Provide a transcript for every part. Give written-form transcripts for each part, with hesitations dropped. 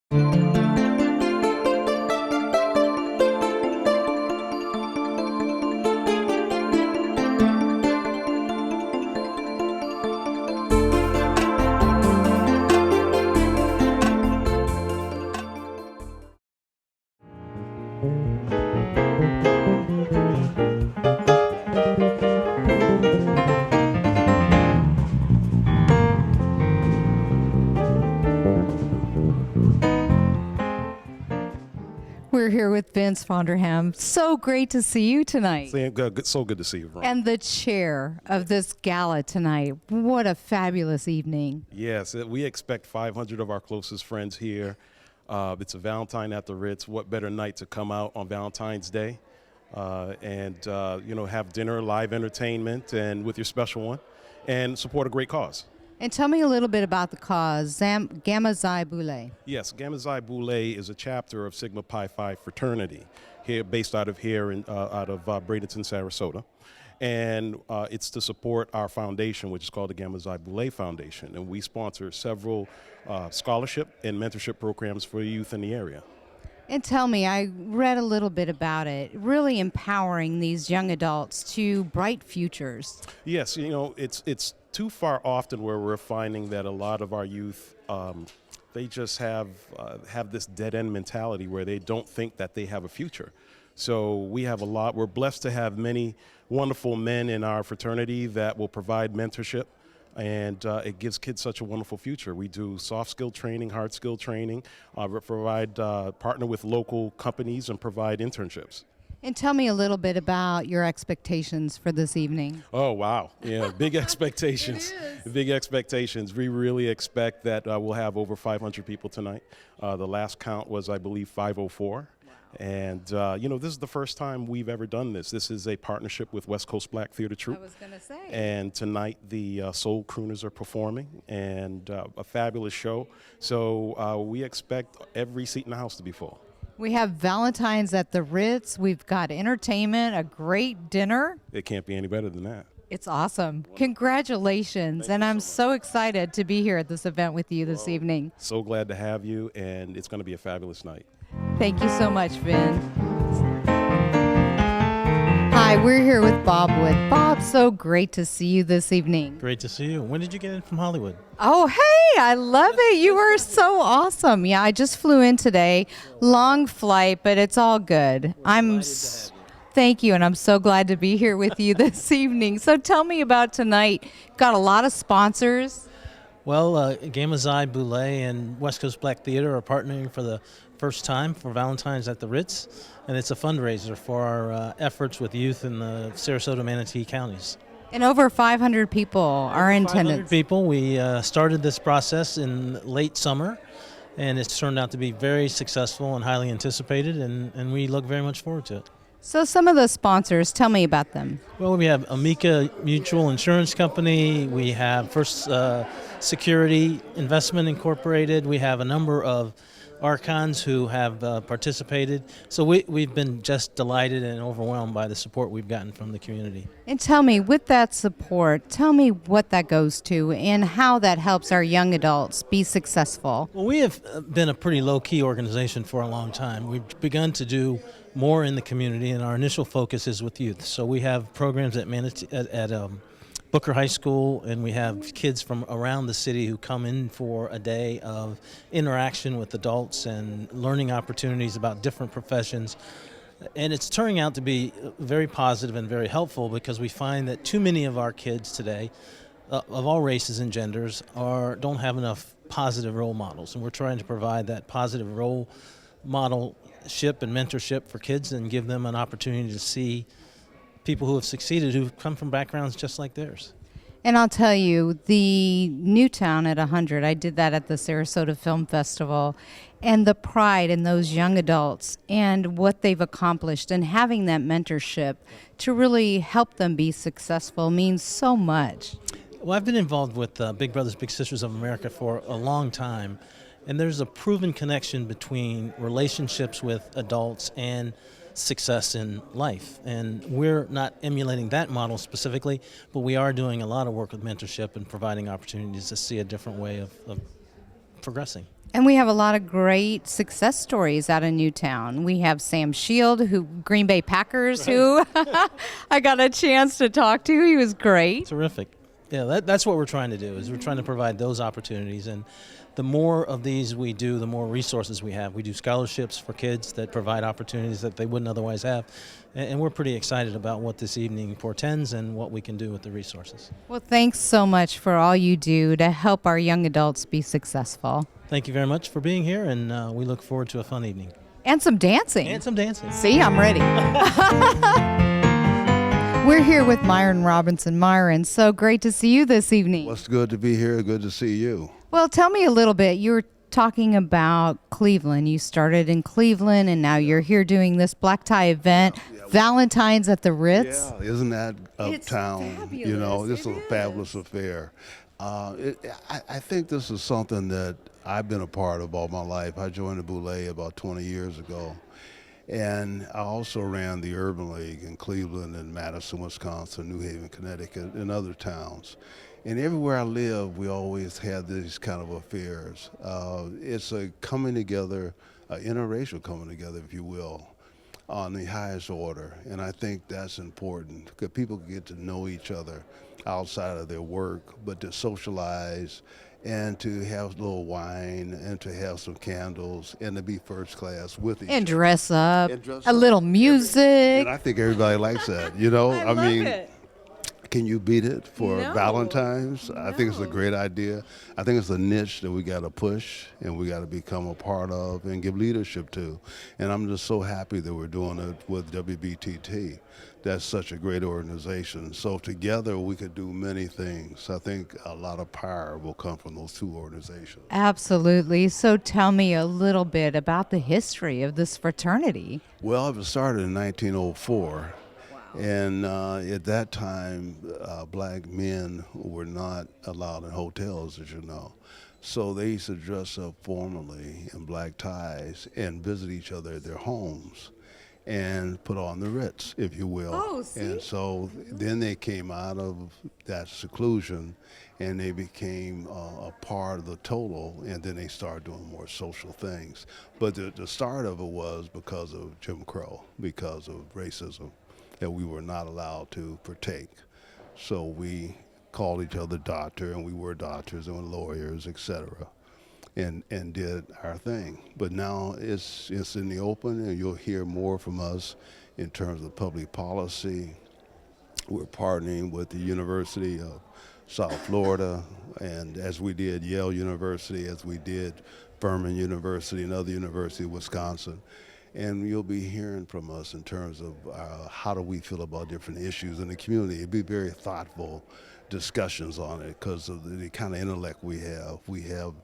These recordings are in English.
We're here with Vince Foderingham. So great to see you tonight. So good to see you, Veronica. And the chair of this gala tonight. What a fabulous evening. Yes, we expect 500 of our closest friends here. It's a Valentine at the Ritz. What better night to come out on Valentine's Day and have dinner, live entertainment, and with your special one, and support a great cause. And tell me a little bit about the cause, Gama Xi Boule. Yes, Gama Xi Boule is a chapter of Sigma Pi Phi fraternity here, based out of Bradenton, Sarasota. And it's to support our foundation, which is called the Gama Xi Boule Foundation. And we sponsor several scholarship and mentorship programs for youth in the area. And tell me, I read a little bit about it, really empowering these young adults to bright futures. Yes, it's too far often where we're finding that a lot of our youth, they just have this dead-end mentality where they don't think that they have a future. So we're blessed to have many wonderful men in our fraternity that will provide mentorship, and it gives kids such a wonderful future. We do soft skill training, hard skill training, partner with local companies and provide internships. And tell me a little bit about your expectations for this evening. Oh, wow. Yeah, big expectations. Big expectations. We really expect that we'll have over 500 people tonight. The last count was, I believe, 504. Wow. And, this is the first time we've ever done this. This is a partnership with West Coast Black Theater Troupe. I was going to say. And tonight the Soul Crooners are performing, and a fabulous show. So we expect every seat in the house to be full. We have Valentine's at the Ritz. We've got entertainment, a great dinner. It can't be any better than that. It's awesome. Congratulations. And I'm so excited to be here at this event with you this evening. So glad to have you, and it's going to be a fabulous night. Thank you so much, Vin. Hi, we're here with Bob Wood. Bob, so great to see you this evening. Great to see you. When did you get in from Hollywood? Oh, hey, I love it. You are so awesome. Yeah, I just flew in today. Long flight, but it's all good. Thank you, and I'm so glad to be here with you this evening. So tell me about tonight. Got a lot of sponsors. Well, Gama Xi Boule and West Coast Black Theater are partnering for the first time for Valentine's at the Ritz, and it's a fundraiser for our efforts with youth in the Sarasota, Manatee counties. And over 500 people are in attendance. 500 people. We started this process in late summer, and it's turned out to be very successful and highly anticipated, and we look very much forward to it. So some of the sponsors, tell me about them. Well, we have Amica Mutual Insurance Company. We have First Security Investment Incorporated. We have a number of Archons who have participated. So we've been just delighted and overwhelmed by the support we've gotten from the community. And tell me, with that support, tell me what that goes to and how that helps our young adults be successful. Well, we have been a pretty low-key organization for a long time. We've begun to do more in the community, and our initial focus is with youth. So we have programs at Booker High School, and we have kids from around the city who come in for a day of interaction with adults and learning opportunities about different professions. And it's turning out to be very positive and very helpful, because we find that too many of our kids today, of all races and genders, don't have enough positive role models. And we're trying to provide that positive role modelship and mentorship for kids and give them an opportunity to see people who have succeeded, who come from backgrounds just like theirs. And I'll tell you, the Newtown at 100, I did that at the Sarasota Film Festival, and the pride in those young adults and what they've accomplished and having that mentorship to really help them be successful means so much. Well, I've been involved with Big Brothers Big Sisters of America for a long time, and there's a proven connection between relationships with adults and success in life. And we're not emulating that model specifically, but we are doing a lot of work with mentorship and providing opportunities to see a different way of progressing. And we have a lot of great success stories out of Newtown. We have Sam Shield, who Green Bay Packers, who I got a chance to talk to. He was great. Terrific. Yeah, that's what we're trying to do, is we're trying to provide those opportunities. And the more of these we do, the more resources we have. We do scholarships for kids that provide opportunities that they wouldn't otherwise have. And we're pretty excited about what this evening portends and what we can do with the resources. Well, thanks so much for all you do to help our young adults be successful. Thank you very much for being here, and we look forward to a fun evening. And some dancing. And some dancing. See, I'm ready. We're here with Myron Robinson. Myron, so great to see you this evening. Well, it's good to be here. Good to see you. Well, tell me a little bit. You were talking about Cleveland. You started in Cleveland, and now you're here doing this black tie event. Valentine's at the Ritz. Yeah, isn't that It's uptown? fabulous. You know, this It is a fabulous affair. I think this is something that I've been a part of all my life. I joined the Boulé about 20 years ago. And I also ran the Urban League in Cleveland and Madison, Wisconsin, New Haven, Connecticut, and other towns. And everywhere I live, we always had these kind of affairs. It's a coming together, interracial coming together, if you will, on the highest order. And I think that's important, because people can get to know each other outside of their work, but to socialize and to have a little wine and to have some candles and to be first class with each And other. dress up. And dress a up. little music. And I think everybody likes that, you know? I love it. Can you beat it for No. Valentine's? I think it's a No. great idea. I think it's a niche that we got to push and we got to become a part of and give leadership to. And I'm just so happy that we're doing it with WBTT. That's such a great organization. So together we could do many things. I think a lot of power will come from those two organizations. Absolutely. So tell me a little bit about the history of this fraternity. Well, it started in 1904. And at that time, black men were not allowed in hotels, as you know. So they used to dress up formally in black ties and visit each other at their homes and put on the Ritz, if you will. Oh, see? And so then they came out of that seclusion and they became a part of the total, and then they started doing more social things. But the start of it was because of Jim Crow, because of racism, that we were not allowed to partake. So we called each other doctor, and we were doctors and were lawyers, etc., and did our thing. But now it's in the open, and you'll hear more from us in terms of public policy. We're partnering with the University of South Florida, and as we did Yale University, as we did Furman University and other universities in Wisconsin. And you'll be hearing from us in terms of how do we feel about different issues in the community. It'll be very thoughtful discussions on it because of the kind of intellect we have. We have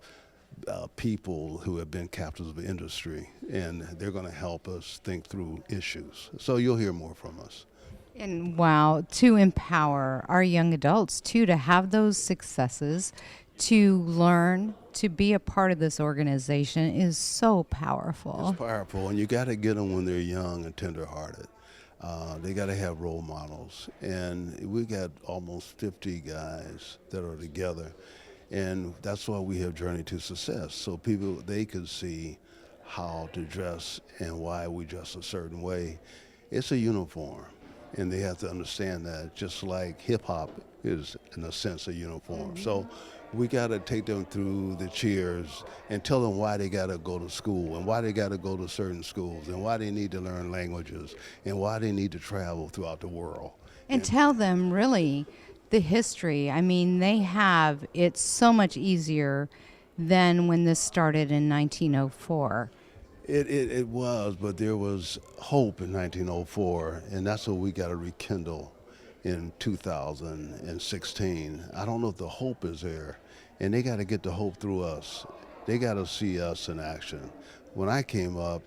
people who have been captives of industry, and they're going to help us think through issues. So you'll hear more from us. And wow, to empower our young adults too, to have those successes, to learn, to be a part of this organization is so powerful. It's powerful, and you got to get them when they're young and tenderhearted. They got to have role models, and we got almost 50 guys that are together, and that's why we have Journey to Success, so people, they can see how to dress and why we dress a certain way. It's a uniform, and they have to understand that, just like hip-hop is, in a sense, a uniform. So we got to take them through the cheers and tell them why they got to go to school and why they got to go to certain schools and why they need to learn languages and why they need to travel throughout the world. And tell them really the history. I mean, they have it so much easier than when this started in 1904. It was, but there was hope in 1904, and that's what we got to rekindle in 2016. I don't know if the hope is there, and they got to get the hope through us. They got to see us in action. When I came up,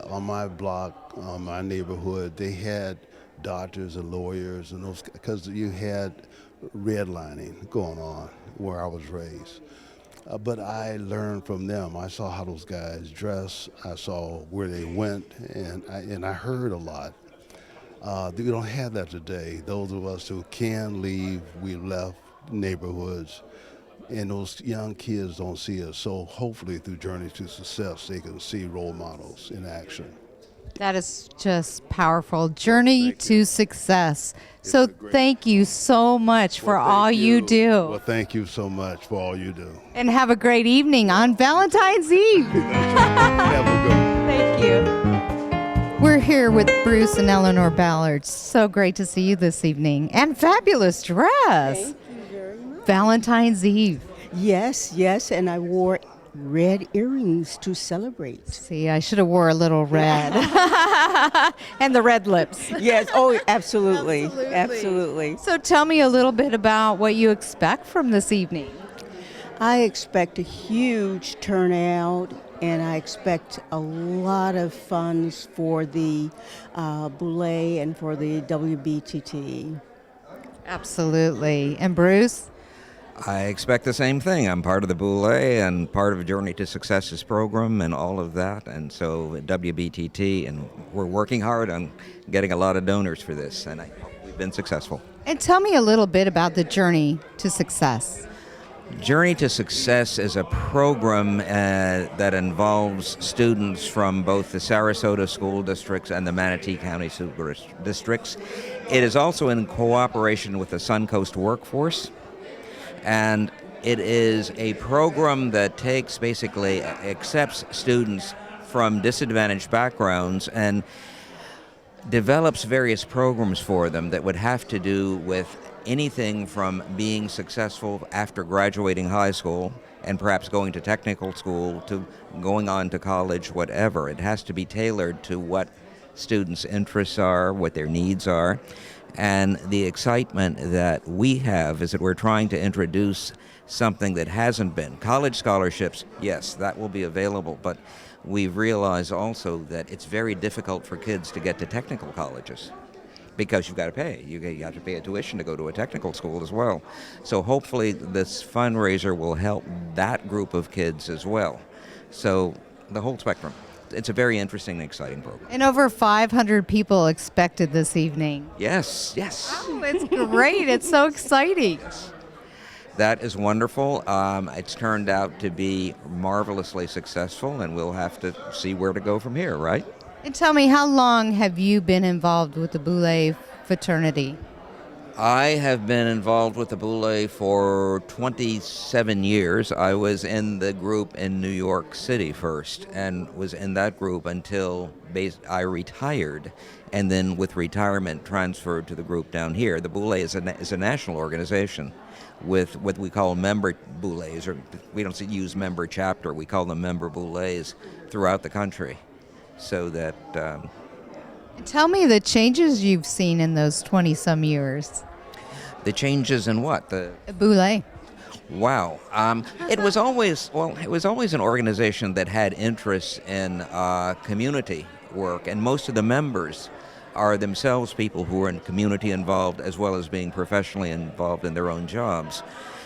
on my block, on my neighborhood, they had doctors and lawyers, and those, because you had redlining going on where I was raised. But I learned from them. I saw how those guys dress. I saw where they went, and I heard a lot. We don't have that today. Those of us who can leave, we left neighborhoods. And those young kids don't see it. So hopefully through Journey to Success, they can see role models in action. That is just powerful. Journey to success. So thank you so much for all you do. Well, thank you so much for all you do. And have a great evening on Valentine's Eve. Have a good one. Thank you. We're here with Bruce and Elanor Ballard. So great to see you this evening. And fabulous dress. Thank you very much. Valentine's Eve. Yes, and I wore red earrings to celebrate. See, I should have wore a little red. And the red lips. Yes, oh, absolutely. So tell me a little bit about what you expect from this evening. I expect a huge turnout, and I expect a lot of funds for the Boulé and for the WBTT. Absolutely. And Bruce? I expect the same thing. I'm part of the Boulé and part of Journey to Success's program and all of that, and so WBTT, and we're working hard on getting a lot of donors for this, and I hope we've been successful. And tell me a little bit about the Journey to Success. Journey to Success is a program that involves students from both the Sarasota school districts and the Manatee County school districts. It is also in cooperation with the Suncoast Workforce. And it is a program that accepts students from disadvantaged backgrounds and develops various programs for them that would have to do with anything from being successful after graduating high school and perhaps going to technical school to going on to college, whatever. It has to be tailored to what students' interests are, what their needs are. And the excitement that we have is that we're trying to introduce something that hasn't been. College scholarships, yes, that will be available, but we've realized also that it's very difficult for kids to get to technical colleges because you've got to pay. You have to pay a tuition to go to a technical school as well. So hopefully this fundraiser will help that group of kids as well. So the whole spectrum. It's a very interesting and exciting program. And over 500 people expected this evening. Yes. Oh, it's great. It's so exciting. That is wonderful. It's turned out to be marvelously successful, and we'll have to see where to go from here, right? And tell me, how long have you been involved with the Boulé fraternity? I have been involved with the Boulé for 27 years. I was in the group in New York City first and was in that group until I retired, and then with retirement transferred to the group down here. The Boulé is a national organization with what we call member Boulés, or we don't use member chapter, we call them member Boulés throughout the country. So that... Tell me the changes you've seen in those 20-some years. The changes in what? The Boulé. Wow. It was always an organization that had interests in community work, and most of the members are themselves people who are in community involved as well as being professionally involved in their own jobs.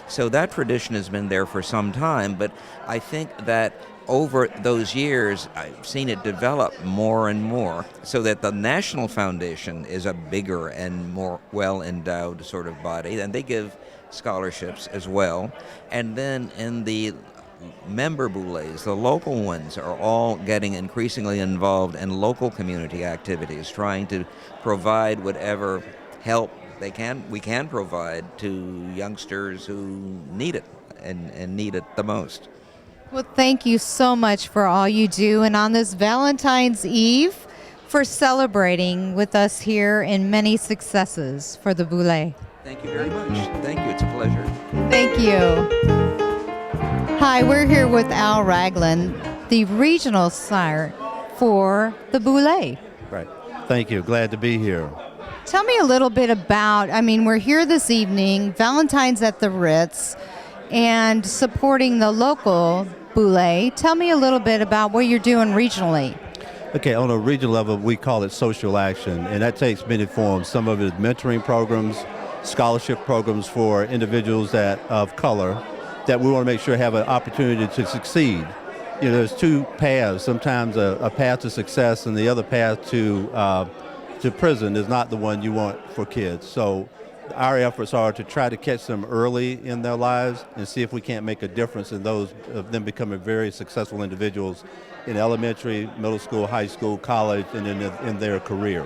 So that tradition has been there for some time, but I think that over those years, I've seen it develop more and more, so that the National Foundation is a bigger and more well-endowed sort of body, and they give scholarships as well. And then in the member Boulés, the local ones are all getting increasingly involved in local community activities, trying to provide whatever help we can provide to youngsters who need it and need it the most. Well, thank you so much for all you do, and on this Valentine's Eve, for celebrating with us here in many successes for the Boulé. Thank you very much. Thank you. It's a pleasure. Thank you. Hi, we're here with Al Ragland, the regional sire for the Boulé. Right. Thank you. Glad to be here. Tell me a little bit about, we're here this evening, Valentine's at the Ritz, and supporting the local Boulé. Tell me a little bit about what you're doing regionally. Okay, on a regional level, we call it social action, and that takes many forms. Some of it is mentoring programs, scholarship programs for individuals of color that we want to make sure have an opportunity to succeed. You know, there's two paths. Sometimes a path to success and the other path to prison is not the one you want for kids. So our efforts are to try to catch them early in their lives and see if we can't make a difference in those of them becoming very successful individuals in elementary, middle school, high school, college, and in their career.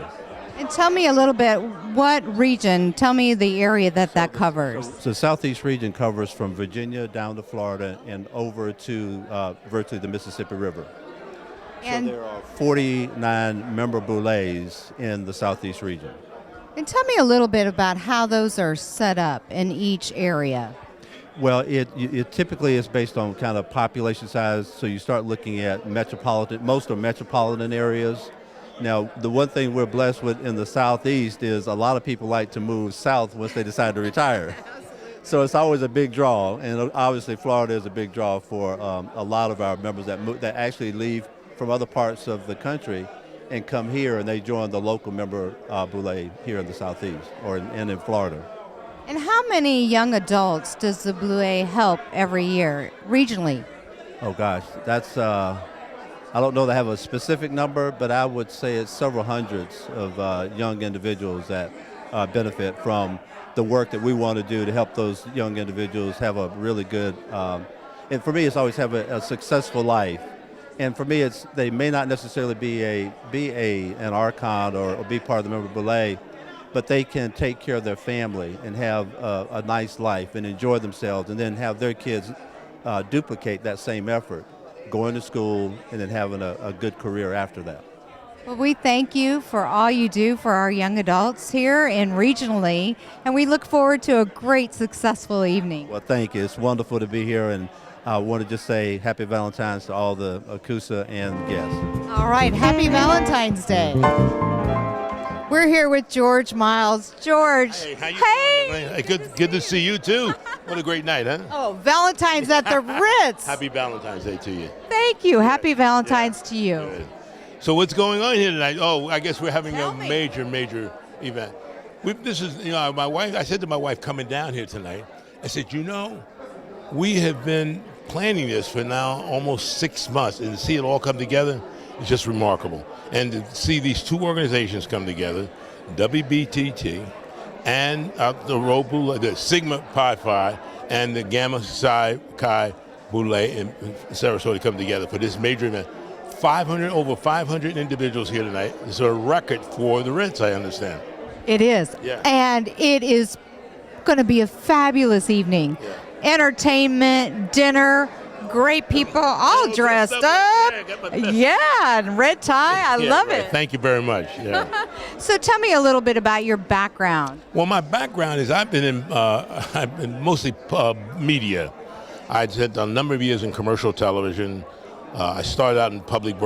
And tell me a little bit, what region, tell me the area that covers. So the Southeast region covers from Virginia down to Florida and over to virtually the Mississippi River. And, so there are 49 member Boulés in the Southeast region. and tell me a little bit about how those are set up in each area. Well, it typically is based on kind of population size, so you start looking at most are metropolitan areas. Now, the one thing we're blessed with in the Southeast is a lot of people like to move south once they decide to retire. So it's always a big draw, and obviously Florida is a big draw for a lot of our members that actually leave from other parts of the country and come here, and they join the local member Boulé here in the Southeast and in Florida. And how many young adults does the Boulé help every year, regionally? Oh gosh, that's I don't know that I have a specific number, but I would say it's several hundreds of young individuals that benefit from the work that we want to do to help those young individuals have a really good, and for me it's always have a successful life. And for me they may not necessarily be an Archon or be part of the member Boulé, but they can take care of their family and have a nice life and enjoy themselves, and then have their kids duplicate that same effort, going to school and then having a good career after that. Well, we thank you for all you do for our young adults here and regionally, and we look forward to a great, successful evening. Well, thank you. It's wonderful to be here, and I want to just say happy Valentine's to all the ACUSA and guests. All right, happy Valentine's Day. We're here with George Miles. George. Hey, how you doing? Hey, good to see you too. What a great night, huh? Oh, Valentine's at the Ritz. Happy Valentine's Day to you. Thank you. Happy Valentine's to you. Good. So what's going on here tonight? Oh, I guess we're having Tell a me. major event. This is, my wife. I said to my wife coming down here tonight, I said, we have been planning this for now almost 6 months, and to see it all come together is just remarkable. And to see these two organizations come together, WBTT and the Sigma Pi Phi and the Gama Psi Chi Boule in Sarasota come together for this major event. Over 500 individuals here tonight. It's a record for the Ritz, I understand. It is. Yeah. And it is going to be a fabulous evening. Yeah. Entertainment, dinner, great people, all dressed up. Yeah, and red tie. I love it. Thank you very much. Yeah. So tell me a little bit about your background. Well, my background is I've been mostly media. I spent a number of years in commercial television. I started out in public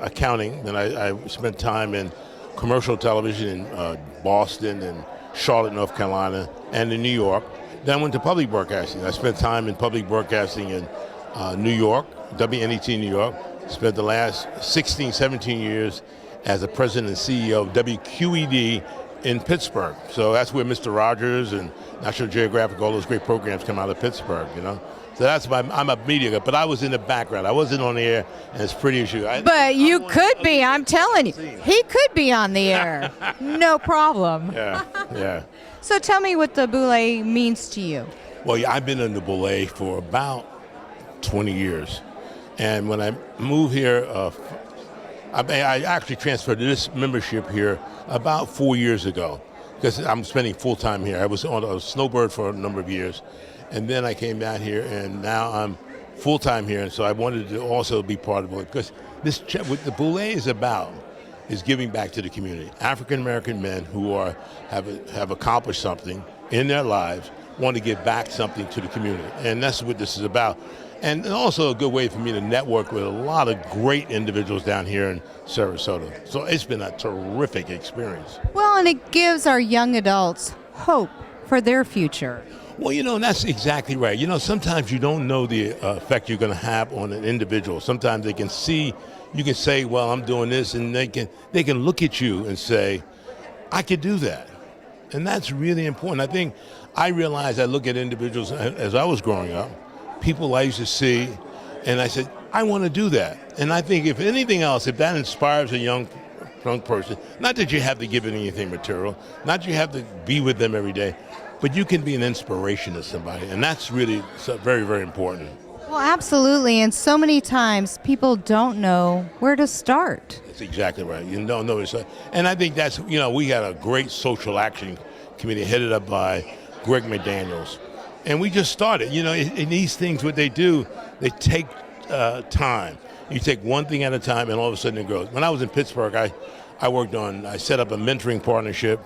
accounting, then I spent time in commercial television in Boston and Charlotte, North Carolina, and in New York. Then I went to public broadcasting. I spent time in public broadcasting in New York, WNET New York. Spent the last 16, 17 years as the president and CEO of WQED in Pittsburgh. So that's where Mr. Rogers and National Geographic, all those great programs come out of Pittsburgh, So I'm a media guy, but I was in the background. I wasn't on the air, and it's pretty issue. But you could be, I'm telling you. He could be on the air. No problem. Yeah. So tell me what the Boule means to you. Well, I've been in the Boule for about 20 years. And when I moved here, I actually transferred to this membership here about 4 years ago because I'm spending full time here. I was on a snowbird for a number of years. And then I came down here, and now I'm full-time here, and so I wanted to also be part of it, because what the Boule is about is giving back to the community. African-American men who have accomplished something in their lives want to give back something to the community, and that's what this is about. And also a good way for me to network with a lot of great individuals down here in Sarasota. So it's been a terrific experience. Well, and it gives our young adults hope for their future. Well, that's exactly right. Sometimes you don't know the effect you're going to have on an individual. Sometimes you can say, well, I'm doing this, and they can look at you and say, I could do that. And that's really important. I think I realized I look at individuals as I was growing up, people I used to see, and I said, I want to do that. And I think if anything else, if that inspires a young young person. Not that you have to give it anything material, not that you have to be with them every day, but you can be an inspiration to somebody, and that's really very, very important. Well, absolutely. And so many times people don't know where to start. That's exactly right. You don't know it's, and I think that's, we had a great social action committee headed up by Greg McDaniels, and we just started. In these things, what they do, they take time. You take one thing at a time, and all of a sudden it grows. When I was in Pittsburgh, I set up a mentoring partnership.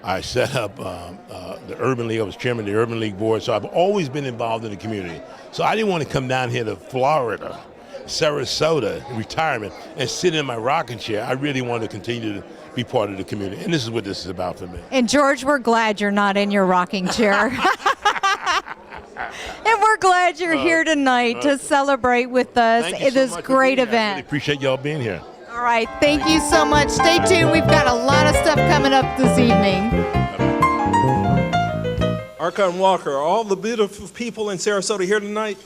I set up the Urban League. I was chairman of the Urban League board, so I've always been involved in the community. So I didn't want to come down here to Florida, Sarasota, retirement, and sit in my rocking chair. I really wanted to continue to be part of the community, and this is what this is about for me. And George, we're glad you're not in your rocking chair. And we're glad you're here tonight to celebrate with us in this great event. I really appreciate y'all being here. All right, thank you so much. Stay tuned. We've got a lot of stuff coming up this evening. Archon Walker, are all the beautiful people in Sarasota here tonight?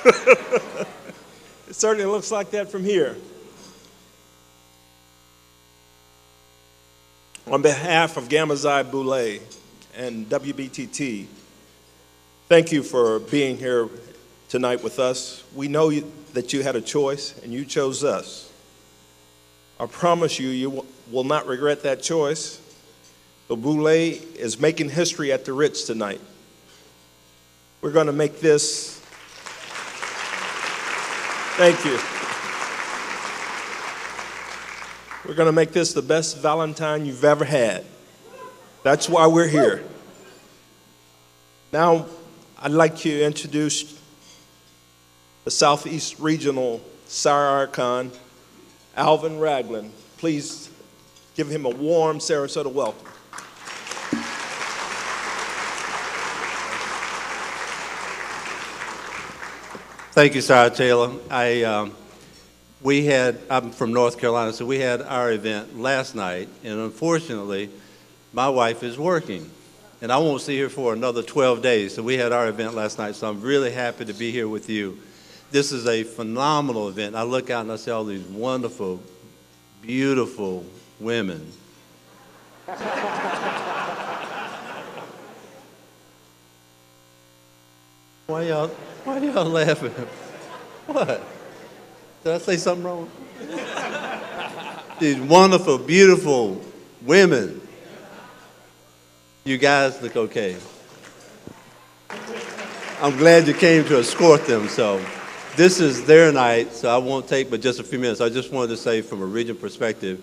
It certainly looks like that from here. On behalf of Gamma Xi Boule and WBTT, thank you for being here tonight with us. We know that you had a choice and you chose us. I promise you, you will not regret that choice. The Boule is making history at the Ritz tonight. We're going to make this, thank you. We're going to make this the best Valentine you've ever had. That's why we're here. Now, I'd like to introduce the Southeast Regional Sire Archon, Alvin Ragland. Please give him a warm Sarasota welcome. Thank you, Sire Taylor. I'm from North Carolina, so we had our event last night, and unfortunately, my wife is working, and I won't see her for another 12 days, so we had our event last night, so I'm really happy to be here with you. This is a phenomenal event. I look out and I see all these wonderful, beautiful women. Why are y'all laughing? What? Did I say something wrong? These wonderful, beautiful women. You guys look okay. I'm glad you came to escort them, so this is their night, so I won't take but just a few minutes. I just wanted to say from a region perspective,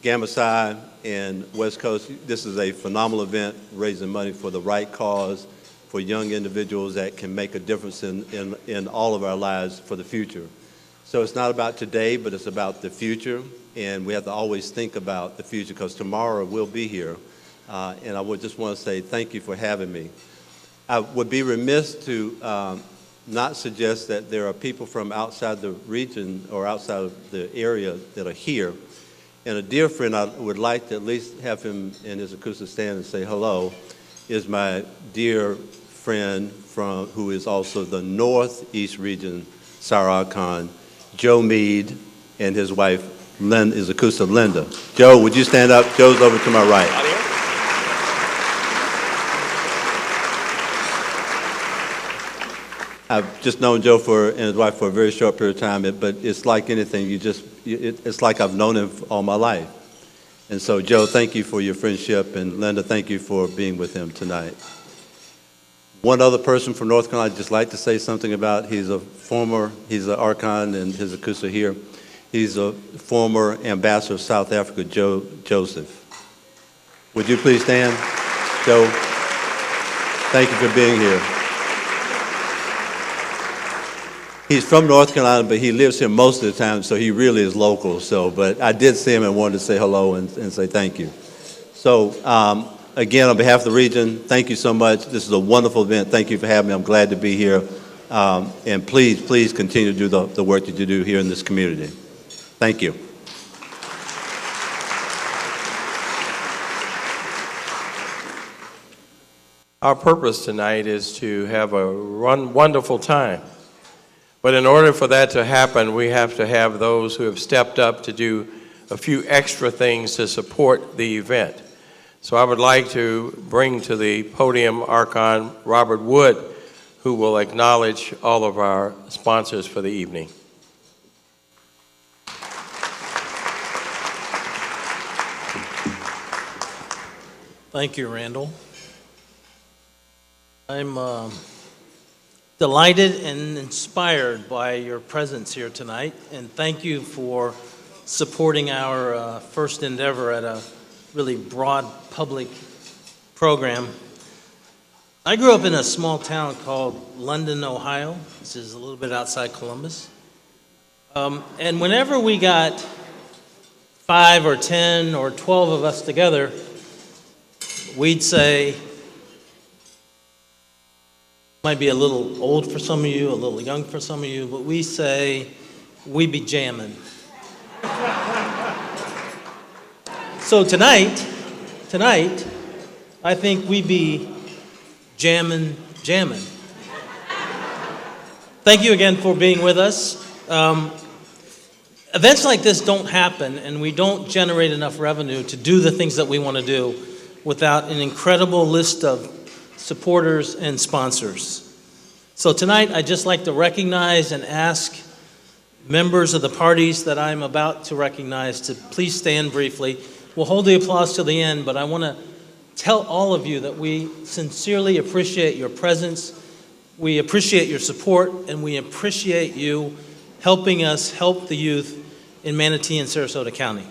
Gamma Xi and West Coast, this is a phenomenal event, raising money for the right cause, for young individuals that can make a difference in all of our lives for the future. So it's not about today, but it's about the future, and we have to always think about the future because tomorrow we'll be here. And I would just want to say thank you for having me. I would be remiss to not suggest that there are people from outside the region or outside of the area that are here. And a dear friend, I would like to at least have him in his acoustic stand and say hello, is my dear friend who is also the Northeast Region Sire Archon, Joe Meade, and his wife, his acoustic Linda. Joe, would you stand up? Joe's over to my right. I've just known Joe and his wife for a very short period of time, but it's like anything, it's like I've known him all my life. And so, Joe, thank you for your friendship, and Linda, thank you for being with him tonight. One other person from North Carolina I'd just like to say something about. He's an Archon and his acoustic here. He's a former ambassador of South Africa, Joe Joseph. Would you please stand? Joe, thank you for being here. He's from North Carolina, but he lives here most of the time, so he really is local. But I did see him and wanted to say hello and say thank you. So, again, on behalf of the region, thank you so much. This is a wonderful event. Thank you for having me. I'm glad to be here. And please continue to do the work that you do here in this community. Thank you. Our purpose tonight is to have a wonderful time. But in order for that to happen, we have to have those who have stepped up to do a few extra things to support the event. So I would like to bring to the podium Archon Robert Wood, who will acknowledge all of our sponsors for the evening. Thank you, Randall. I'm delighted and inspired by your presence here tonight, and thank you for supporting our first endeavor at a really broad public program. I grew up in a small town called London, Ohio, which is a little bit outside Columbus. And whenever we got 5 or 10 or 12 of us together, we'd say, might be a little old for some of you, a little young for some of you, but we say, we be jamming. So tonight, I think we be jammin'. Thank you again for being with us. Events like this don't happen, and we don't generate enough revenue to do the things that we want to do without an incredible list of supporters and sponsors. So tonight, I'd just like to recognize and ask members of the parties that I'm about to recognize to please stand briefly. We'll hold the applause till the end, but I want to tell all of you that we sincerely appreciate your presence, we appreciate your support, and we appreciate you helping us help the youth in Manatee and Sarasota County.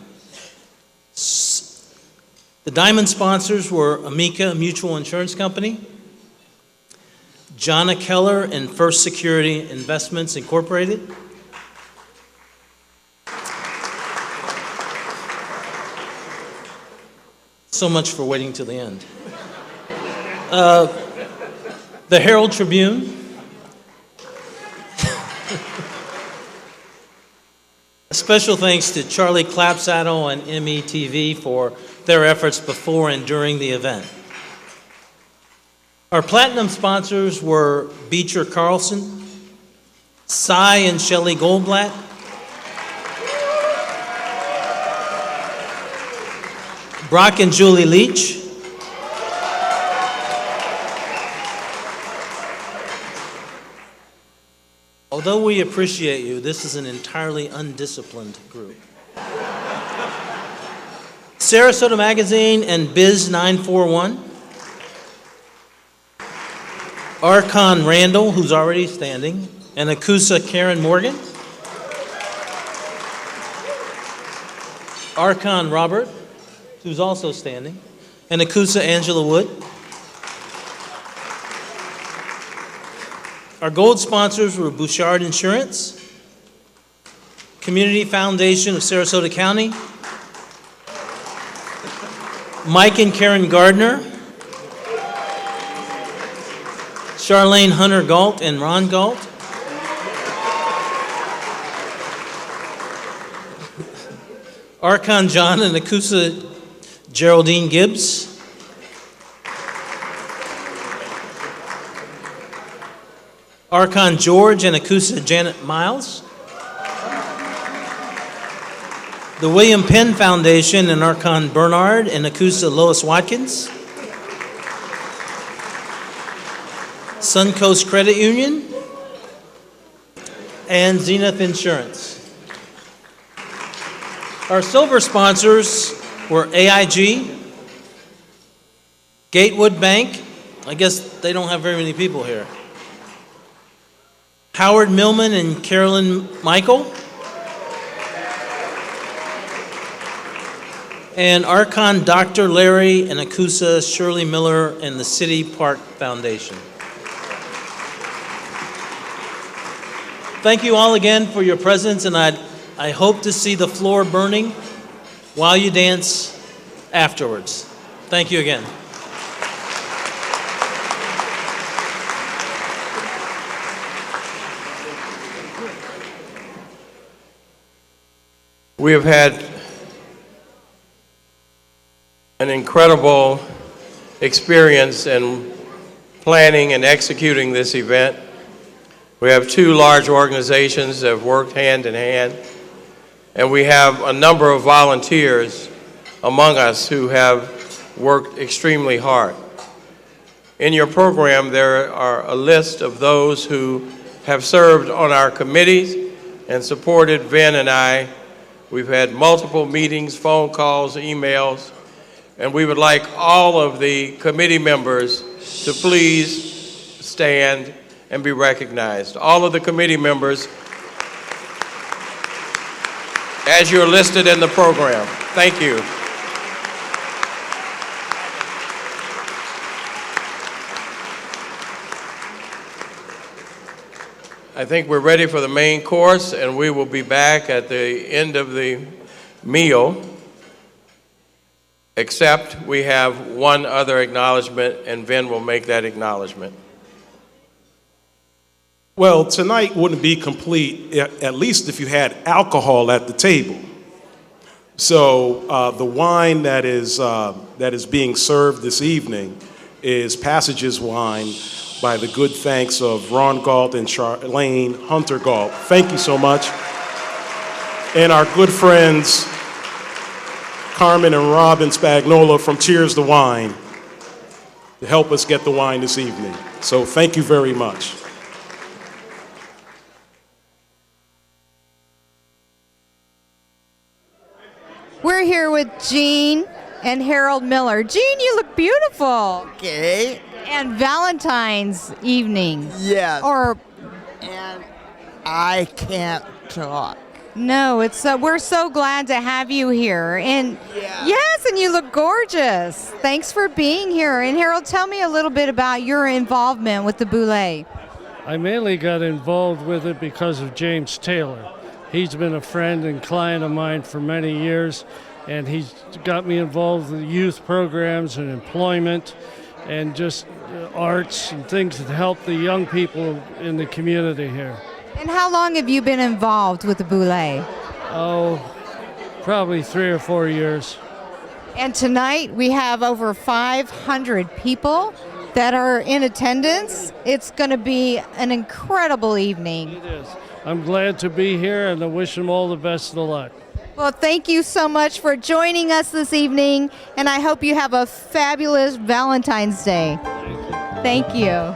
The diamond sponsors were Amica Mutual Insurance Company, Jonna Keller and First Security Investments Incorporated, so much for waiting till the end. The Herald Tribune, a special thanks to Charlie Clapsaddle and METV for their efforts before and during the event. Our platinum sponsors were Beecher Carlson, Cy and Shelley Goldblatt, Brock and Julie Leach, although we appreciate you, this is an entirely undisciplined group. Sarasota Magazine and Biz 941. Archon Randall, who's already standing, and Akusa Karen Morgan. Archon Robert, who's also standing, and Akusa Angela Wood. Our gold sponsors were Bouchard Insurance, Community Foundation of Sarasota County, Mike and Karen Gardner, Charlene Hunter Galt and Ron Galt, Archon John and Akusa Geraldine Gibbs, Archon George and Akusa Janet Miles, the William Penn Foundation and Archon Bernard and Akusa Lois Watkins, Suncoast Credit Union, and Zenith Insurance. Our silver sponsors were AIG, Gatewood Bank, I guess they don't have very many people here, Howard Millman and Carolyn Michael, and Archon Dr. Larry and Akusa Shirley Miller and the City Park Foundation. Thank you all again for your presence, and I hope to see the floor burning while you dance afterwards. Thank you again. We have had an incredible experience in planning and executing this event. We have two large organizations that have worked hand in hand. And we have a number of volunteers among us who have worked extremely hard. In your program, there are a list of those who have served on our committees and supported Vin and I. We've had multiple meetings, phone calls, emails, and we would like all of the committee members to please stand and be recognized. All of the committee members, as you're listed in the program. Thank you. I think we're ready for the main course, and we will be back at the end of the meal, except we have one other acknowledgement, and Vin will make that acknowledgement. Well, tonight wouldn't be complete, at least if you had alcohol at the table. So the wine that is being served this evening is Passages wine by the good thanks of Ron Galt and Charlene Hunter Galt. Thank you so much. And our good friends, Carmen and Robin Spagnola from Cheers to Wine, to help us get the wine this evening. So thank you very much. We're here with Jean and Harold Miller. Jean, you look beautiful. Okay. And Valentine's evening. Yes. Or And I can't talk. no, it's we're so glad to have you here. And Yeah. yes, and you look gorgeous. Thanks for being here. And Harold, tell me a little bit about your involvement with the Boulé. I mainly got involved with it because of James Taylor. He's been a friend and client of mine for many years, and he's got me involved with youth programs and employment and just arts and things that help the young people in the community here. And how long have you been involved with the Boulé? Oh, probably 3 or 4 years. And tonight we have over 500 people that are in attendance. It's going to be an incredible evening. It is. I'm glad to be here, and I wish them all the best of luck. Well, thank you so much for joining us this evening, and I hope you have a fabulous Valentine's Day. Thank you.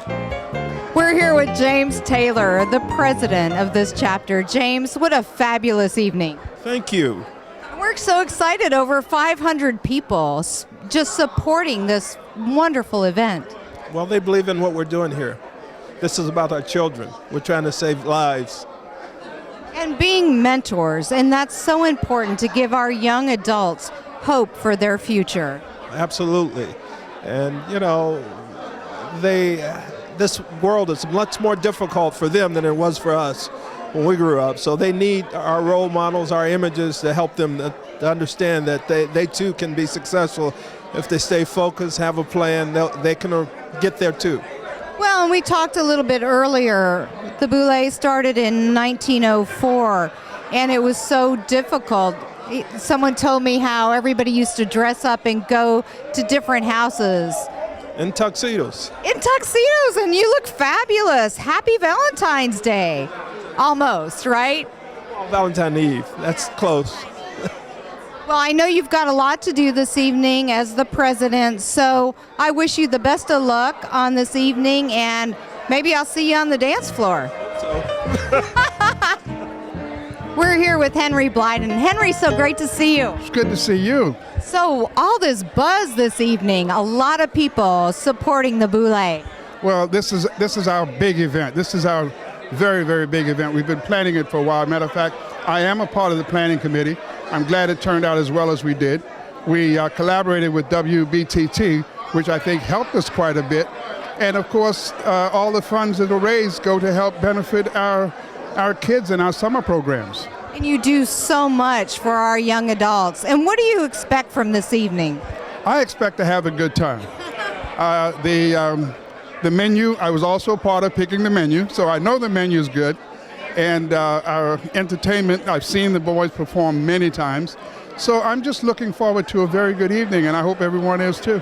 We're here with James Taylor, the president of this chapter. James, what a fabulous evening. Thank you. We're so excited, over 500 people just supporting this wonderful event. Well, they believe in what we're doing here. This is about our children. We're trying to save lives. And being mentors, and that's so important to give our young adults hope for their future. Absolutely. And, you know, this world is much more difficult for them than it was for us when we grew up. So they need our role models, our images to help them to understand that they too can be successful if they stay focused, have a plan, they can get there too. Well, and we talked a little bit earlier. The Boulé started in 1904, and it was so difficult. Someone told me how everybody used to dress up and go to different houses. In tuxedos. In tuxedos, and you look fabulous. Happy Valentine's Day. Almost, right? Well, Valentine Eve. That's close. Well, I know you've got a lot to do this evening as the president, so I wish you the best of luck on this evening, and maybe I'll see you on the dance floor. We're here with Henry Blyden. Henry, so great to see you. It's good to see you. So all this buzz this evening, a lot of people supporting the Boulé. Well, this is our big event. This is our very, very big event. We've been planning it for a while. Matter of fact, I am a part of the planning committee. I'm glad it turned out as well as we did. We collaborated with WBTT, which I think helped us quite a bit. And of course, all the funds that are raised go to help benefit our kids in our summer programs. And you do so much for our young adults. And what do you expect from this evening? I expect to have a good time. The menu, I was also part of picking the menu, so I know the menu is good. And our entertainment, I've seen the boys perform many times. So I'm just looking forward to a very good evening, and I hope everyone is too.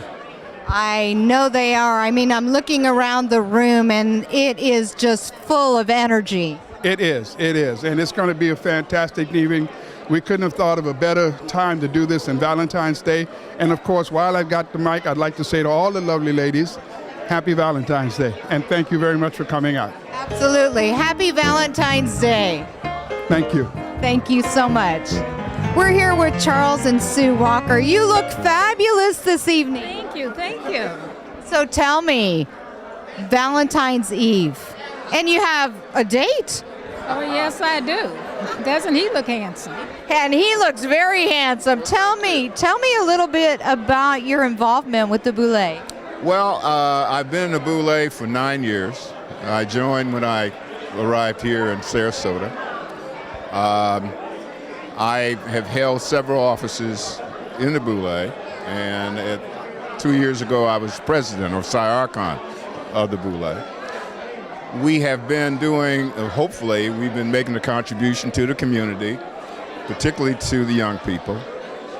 I know they are. I mean, I'm looking around the room, and it is just full of energy. It is, and it's going to be a fantastic evening. We couldn't have thought of a better time to do this than Valentine's Day. And of course, while I've got the mic, I'd like to say to all the lovely ladies, Happy Valentine's Day. And thank you very much for coming out. Absolutely. Happy Valentine's Day. Thank you. Thank you so much. We're here with Charles and Sue Walker. You look fabulous this evening. Thank you, thank you. So tell me, Valentine's Eve, and you have a date? Oh, yes, I do. Doesn't he look handsome? And he looks very handsome. Tell me a little bit about your involvement with the Boule. Well, I've been in the Boule for 9 years. I joined when I arrived here in Sarasota. I have held several offices in the Boule, and 2 years ago I was president, or Sire Archon, of the Boule. We have been doing, hopefully, we've been making a contribution to the community, particularly to the young people,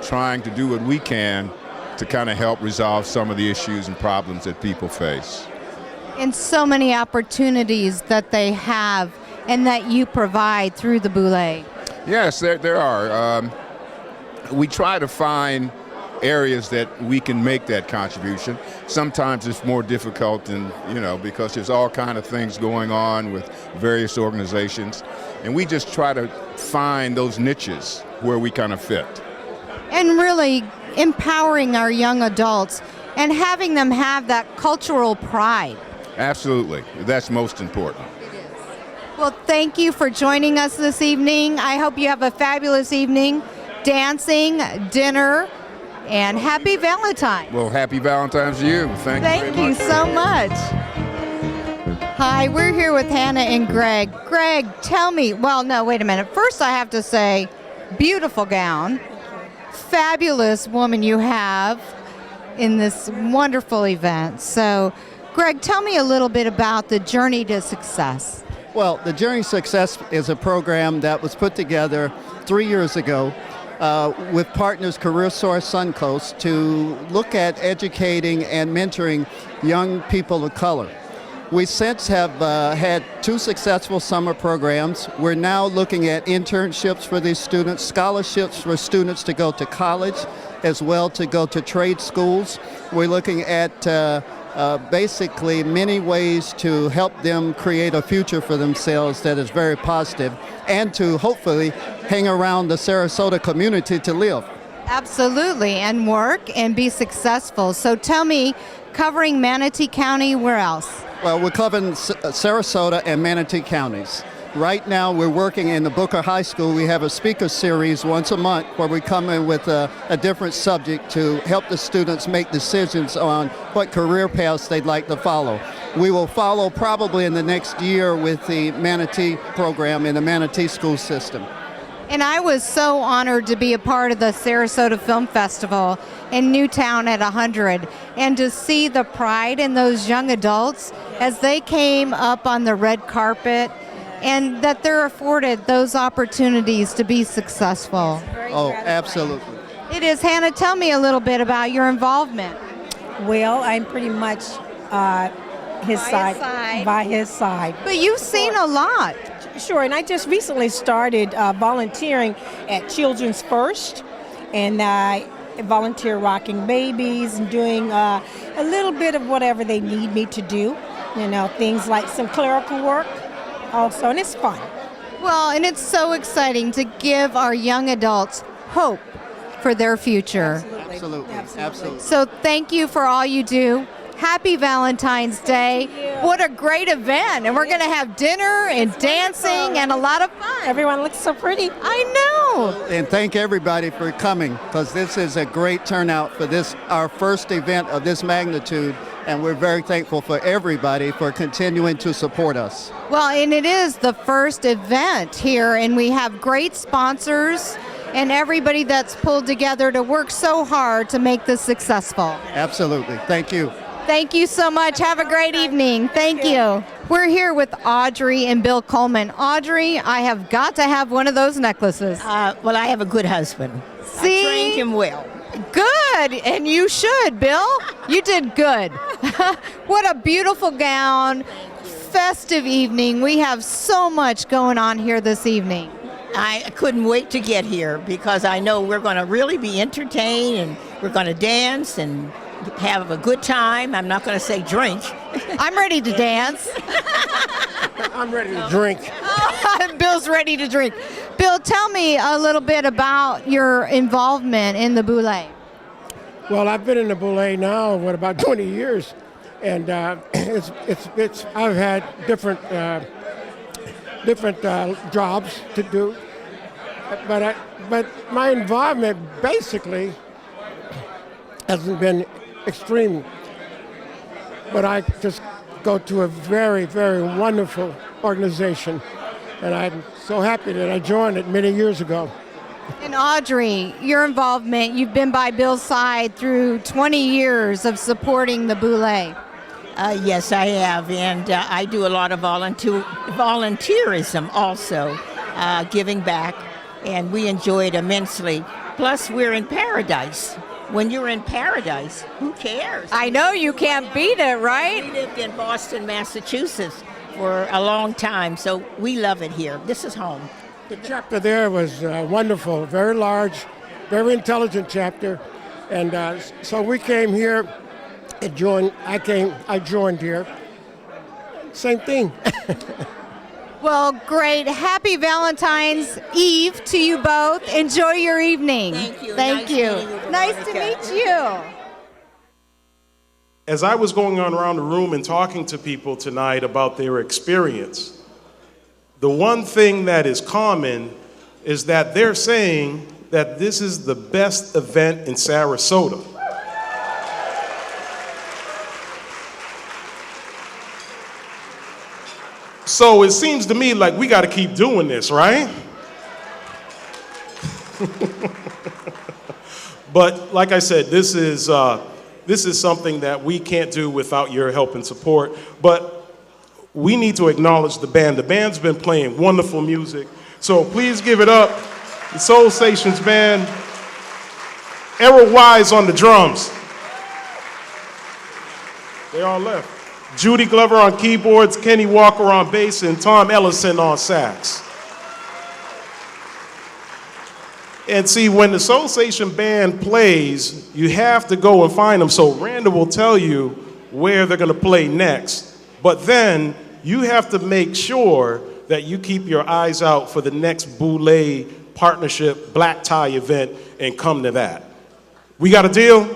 trying to do what we can to kind of help resolve some of the issues and problems that people face. And so many opportunities that they have and that you provide through the Boule. Yes, there are. We try to find areas that we can make that contribution. Sometimes it's more difficult than, because there's all kind of things going on with various organizations. And we just try to find those niches where we kind of fit. And really empowering our young adults and having them have that cultural pride. Absolutely. That's most important. Well, thank you for joining us this evening. I hope you have a fabulous evening, dancing, dinner, and happy Valentine. Well, happy Valentine's to you. Thank you so much. Hi, we're here with Hannah and Greg. Greg, tell me, well, no, wait a minute. First, I have to say, beautiful gown. Fabulous woman you have in this wonderful event. So, Greg, tell me a little bit about the Journey to Success. Well, the Journey to Success is a program that was put together 3 years ago with partners Career Source Suncoast to look at educating and mentoring young people of color. We since have had 2 successful summer programs. We're now looking at internships for these students, scholarships for students to go to college, as well to go to trade schools. We're looking at basically many ways to help them create a future for themselves that is very positive, and to hopefully hang around the Sarasota community to live. Absolutely, and work and be successful. So tell me, covering Manatee County, where else? Well, we're covering Sarasota and Manatee counties. Right now, we're working in the Booker High School. We have a speaker series once a month where we come in with a different subject to help the students make decisions on what career paths they'd like to follow. We will follow probably in the next year with the Manatee program in the Manatee school system. And I was so honored to be a part of the Sarasota Film Festival in Newtown at 100, and to see the pride in those young adults as they came up on the red carpet, and that they're afforded those opportunities to be successful. Oh, absolutely. It is. Hannah, tell me a little bit about your involvement. Well, I'm pretty much by his side. But you've seen a lot. Sure, and I just recently started volunteering at Children's First, and I volunteer rocking babies and doing a little bit of whatever they need me to do, things like some clerical work also, and it's fun. Well, and it's so exciting to give our young adults hope for their future. Absolutely. So thank you for all you do. Happy Valentine's Day. What a great event. And we're going to have dinner and dancing and a lot of fun. Everyone looks so pretty. I know. And thank everybody for coming, because this is a great turnout for this, our first event of this magnitude. And we're very thankful for everybody for continuing to support us. Well, and it is the first event here, and we have great sponsors and everybody that's pulled together to work so hard to make this successful. Absolutely. Thank you. Thank you so much. Have a great evening. Thank you. We're here with Audrey and Bill Coleman. Audrey, I have got to have one of those necklaces. Well, I have a good husband. See? I trained him well. Good, and you should, Bill. You did good. What a beautiful gown, festive evening. We have so much going on here this evening. I couldn't wait to get here because I know we're going to really be entertained and we're going to dance and have a good time. I'm not going to say drink. I'm ready to dance. I'm ready to drink. Bill's ready to drink. Bill, tell me a little bit about your involvement in the Boule. Well, I've been in the Boule now, about 20 years, and I've had different jobs to do, but my involvement basically hasn't been extreme. But I just go to a very, very wonderful organization, and I'm so happy that I joined it many years ago. And Audrey, your involvement, you've been by Bill's side through 20 years of supporting the Boule. Yes, I have, and I do a lot of volunteerism also, giving back, and we enjoy it immensely. Plus, we're in paradise. When you're in paradise, who cares? I know, you can't beat it, right? We lived in Boston, Massachusetts for a long time, so we love it here. This is home. The chapter there was wonderful, very large, very intelligent chapter, and so we came here and joined. I joined here. Same thing. Well, great. Happy Valentine's Eve to you both. Enjoy your evening. Thank you. Thank you. Nice to meet you. As I was going on around the room and talking to people tonight about their experience, the one thing that is common is that they're saying that this is the best event in Sarasota. So it seems to me like we got to keep doing this, right? But like I said, this is something that we can't do without your help and support. But we need to acknowledge the band. The band's been playing wonderful music. So please give it up. The Soul Stations Band. Errol Wise on the drums. They all left. Judy Glover on keyboards, Kenny Walker on bass, and Tom Ellison on sax. And see, when the Soul Station Band plays, you have to go and find them. So Randall will tell you where they're going to play next. But then you have to make sure that you keep your eyes out for the next Boule partnership black tie event and come to that. We got a deal?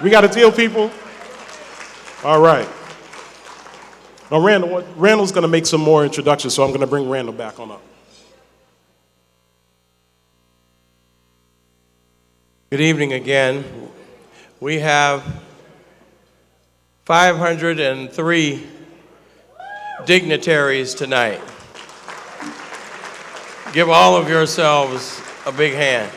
We got a deal, people? All right. Now, Randall's going to make some more introductions, so I'm going to bring Randall back on up. Good evening again. We have 503 dignitaries tonight. Give all of yourselves a big hand.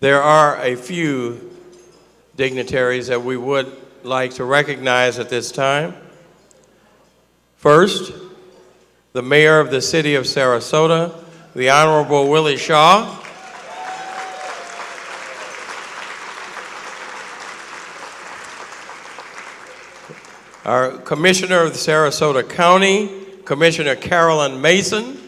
There are a few dignitaries that we would like to recognize at this time. First, the mayor of the city of Sarasota, the Honorable Willie Shaw. Our Commissioner of the Sarasota County, Commissioner Carolyn Mason.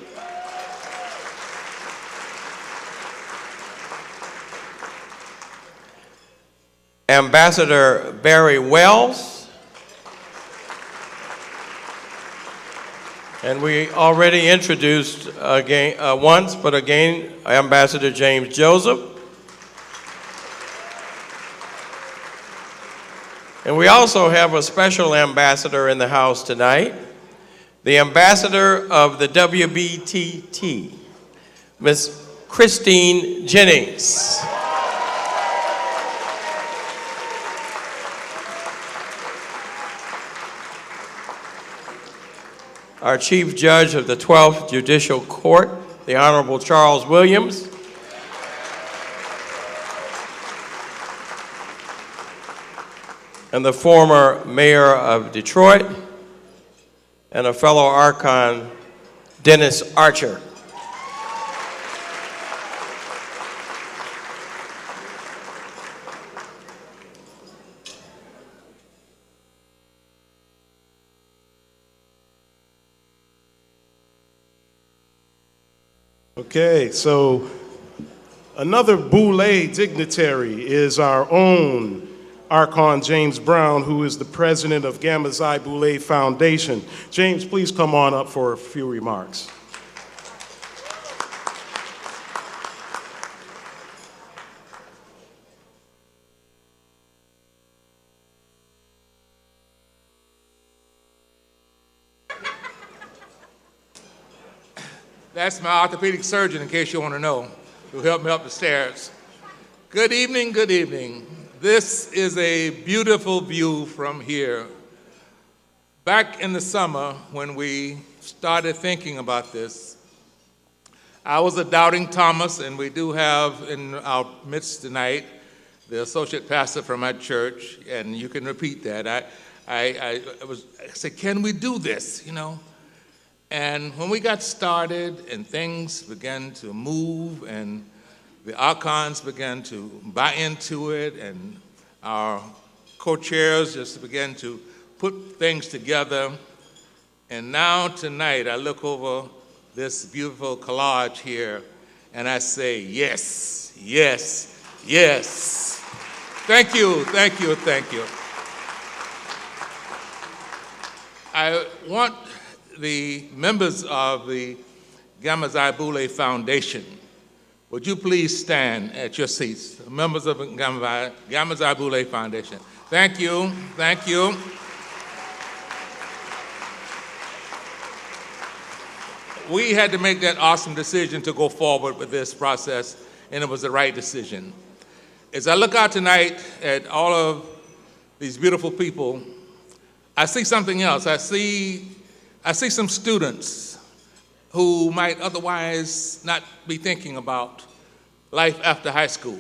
Ambassador Barry Wells. And we already introduced once, but again, Ambassador James Joseph. And we also have a special ambassador in the house tonight, the ambassador of the WBTT, Miss Christine Jennings. Our Chief Judge of the 12th Judicial Court, the Honorable Charles Williams. And the former mayor of Detroit, and a fellow Archon, Dennis Archer. Okay, so another Boule dignitary is our own Archon James Brown, who is the president of Gamma Xi Boule Foundation. James, please come on up for a few remarks. That's my orthopedic surgeon, in case you want to know, who helped me up the stairs. Good evening, good evening. This is a beautiful view from here. Back in the summer, when we started thinking about this, I was a doubting Thomas, and we do have in our midst tonight the associate pastor from my church, and you can repeat that. I said, can we do this, you know? And when we got started and things began to move and the Archons began to buy into it and our co-chairs just began to put things together. And now tonight I look over this beautiful collage here and I say, yes, yes, yes. Thank you, thank you, thank you. I want the members of the Gamma Xi Boule Foundation, would you please stand at your seats? Members of the Gamma Xi Boule Foundation. Thank you, thank you. We had to make that awesome decision to go forward with this process, and it was the right decision. As I look out tonight at all of these beautiful people, I see something else. I see some students who might otherwise not be thinking about life after high school.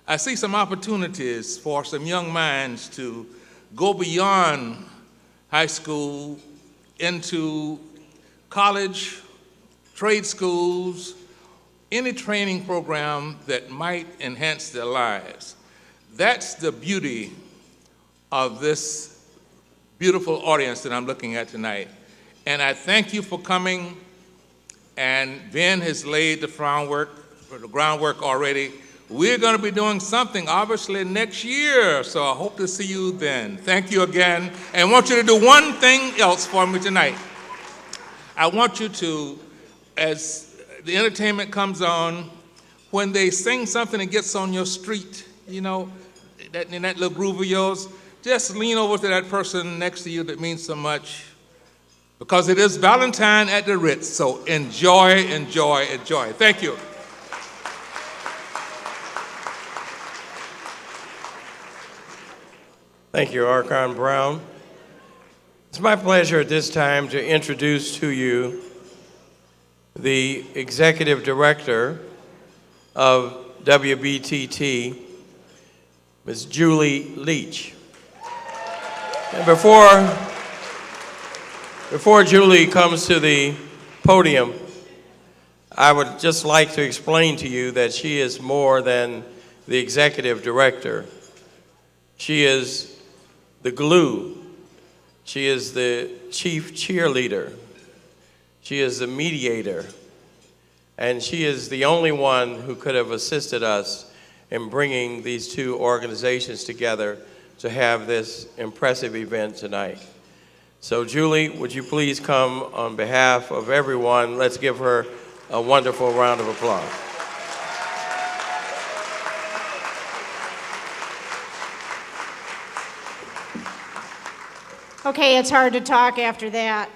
I see some opportunities for some young minds to go beyond high school into college, trade schools, any training program that might enhance their lives. That's the beauty of this beautiful audience that I'm looking at tonight. And I thank you for coming, and Ben has laid the groundwork already. We're going to be doing something, obviously, next year, so I hope to see you then. Thank you again, and I want you to do one thing else for me tonight. I want you to, as the entertainment comes on, when they sing something that gets on your street, you know, in that little groove of yours, just lean over to that person next to you that means so much, because it is Valentine at the Ritz, so enjoy, enjoy, enjoy. Thank you. Thank you, Archon Brown. It's my pleasure at this time to introduce to you the Executive Director of WBTT, Ms. Julie Leach. And before Julie comes to the podium, I would just like to explain to you that she is more than the Executive Director. She is the glue. She is the chief cheerleader. She is the mediator. And she is the only one who could have assisted us in bringing these two organizations together to have this impressive event tonight. So Julie, would you please come on behalf of everyone? Let's give her a wonderful round of applause. Okay, it's hard to talk after that.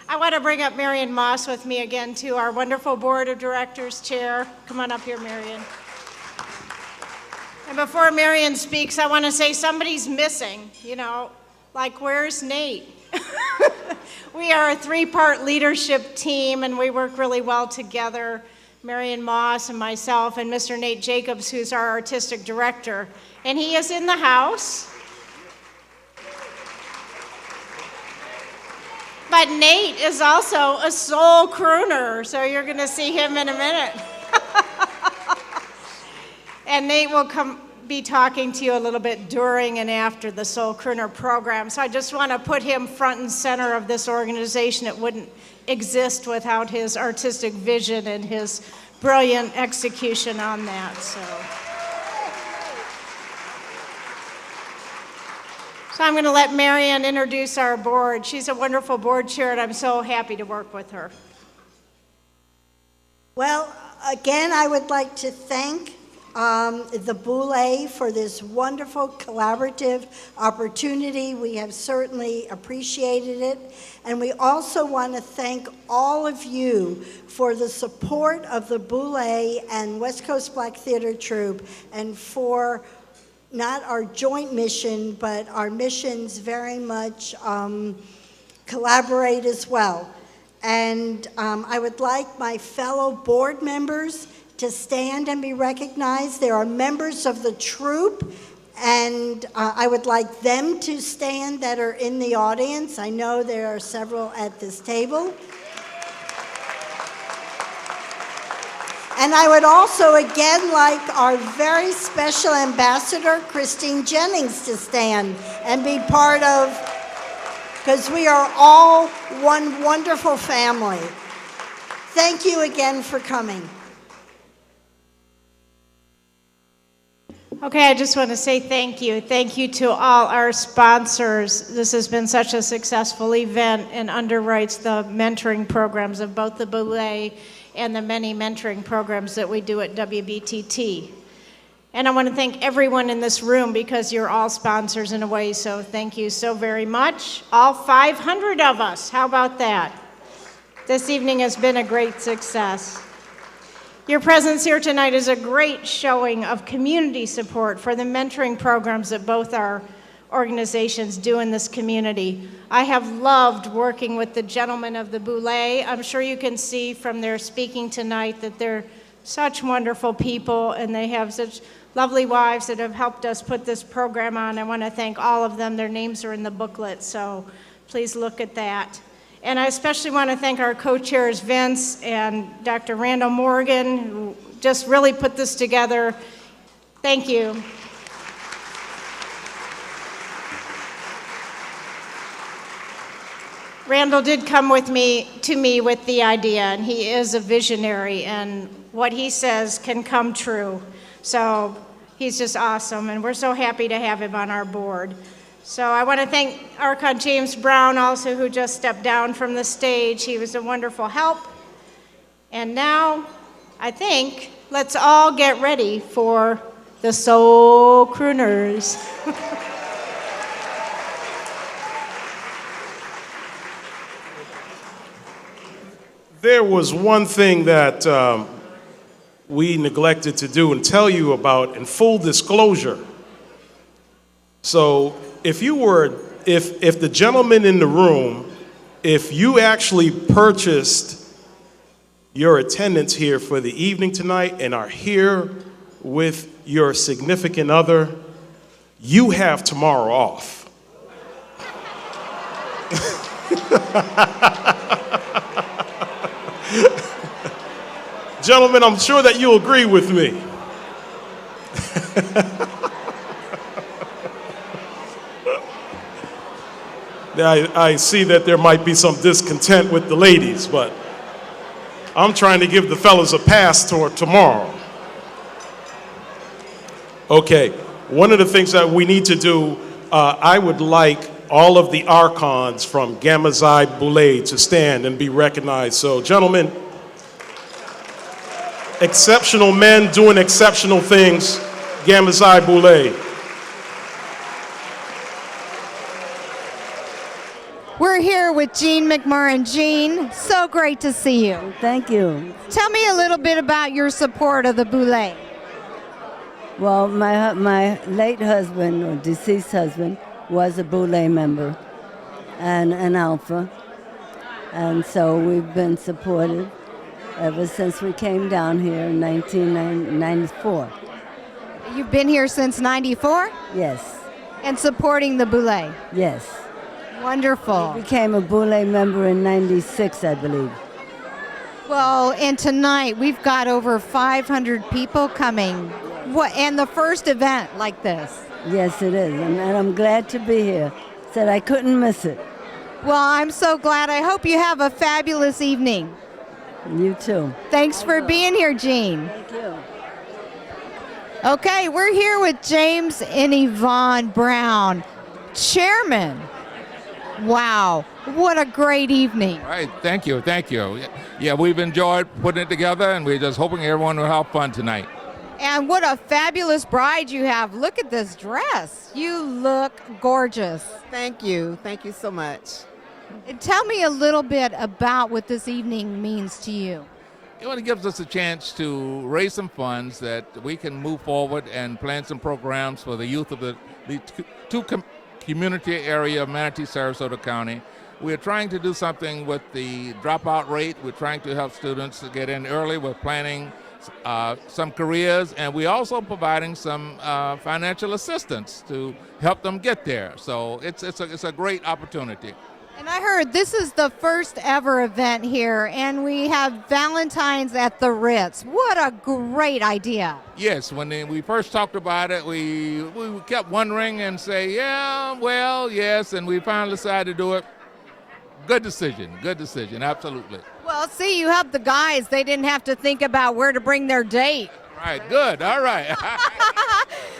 I want to bring up Marion Moss with me again, too, our wonderful Board of Directors chair. Come on up here, Marion. And before Marion speaks, I want to say somebody's missing, you know, like where's Nate? We are a three-part leadership team, and we work really well together. Marion Moss and myself and Mr. Nate Jacobs, who's our artistic director. And he is in the house. But Nate is also a soul crooner, so you're going to see him in a minute. And Nate will be talking to you a little bit during and after the Soul Crooner program. So I just want to put him front and center of this organization. It wouldn't exist without his artistic vision and his brilliant execution on that. So I'm going to let Marion introduce our board. She's a wonderful board chair, and I'm so happy to work with her. Well, again, I would like to thank the Boule for this wonderful collaborative opportunity. We have certainly appreciated it. And we also want to thank all of you for the support of the Boule and West Coast Black Theater Troupe, and for not our joint mission, but our missions very much collaborate as well. And I would like my fellow board members to stand and be recognized. There are members of the troupe, and I would like them to stand that are in the audience. I know there are several at this table. And I would also again like our very special ambassador, Christine Jennings, to stand and be part of, because we are all one wonderful family. Thank you again for coming. Okay, I just want to say thank you. Thank you to all our sponsors. This has been such a successful event and underwrites the mentoring programs of both the Boule and the many mentoring programs that we do at WBTT. And I want to thank everyone in this room because you're all sponsors in a way, so thank you so very much. All 500 of us, how about that? This evening has been a great success. Your presence here tonight is a great showing of community support for the mentoring programs that both our organizations do in this community. I have loved working with the gentlemen of the Boule. I'm sure you can see from their speaking tonight that they're such wonderful people, and they have such lovely wives that have helped us put this program on. I want to thank all of them. Their names are in the booklet, so please look at that. And I especially want to thank our co-chairs, Vince and Dr. Randall Morgan, who just really put this together. Thank you. Randall did come to me with the idea, and he is a visionary, and what he says can come true. So he's just awesome, and we're so happy to have him on our board. So I want to thank Archon James Brown also, who just stepped down from the stage. He was a wonderful help. And now, I think, let's all get ready for the Soul Crooners. There was one thing that we neglected to do and tell you about in full disclosure. So if the gentleman in the room, if you actually purchased your attendance here for the evening tonight and are here with your significant other, you have tomorrow off. Gentlemen, I'm sure that you'll agree with me. I see that there might be some discontent with the ladies, but I'm trying to give the fellas a pass toward tomorrow. Okay, one of the things that we need to do, I would like all of the Archons from Gamma Xi Boule to stand and be recognized. So, gentlemen, exceptional men doing exceptional things, Gamma Xi Boule. We're here with Jean McMurrin. Jean, so great to see you. Thank you. Tell me a little bit about your support of the Boule. Well, my late husband, or deceased husband, was a Boule member and an Alpha. And so we've been supported ever since we came down here in 1994. You've been here since 94? Yes. And supporting the Boule? Yes. Wonderful. We became a Boule member in 96, I believe. Well, and tonight we've got over 500 people coming. And the first event like this. Yes, it is. And I'm glad to be here. Said I couldn't miss it. Well, I'm so glad. I hope you have a fabulous evening. You too. Thanks for being here, Jean. Thank you. Okay, we're here with James and Yvonne Brown, chairman. Wow, what a great evening. All right, thank you. Yeah, we've enjoyed putting it together, and we're just hoping everyone will have fun tonight. And what a fabulous bride you have. Look at this dress. You look gorgeous. Thank you so much. And tell me a little bit about what this evening means to you. It gives us a chance to raise some funds that we can move forward and plan some programs for the youth of the community area of Manatee, Sarasota County. We're trying to do something with the dropout rate. We're trying to help students to get in early. We're planning some careers, and we're also providing some financial assistance to help them get there. So it's a great opportunity. And I heard this is the first ever event here, and we have Valentine's at the Ritz. What a great idea. Yes, when we first talked about it, we kept wondering and say, yeah, well, yes, and we finally decided to do it. Good decision, absolutely. Well, see, you helped the guys. They didn't have to think about where to bring their date. Right, good, all right.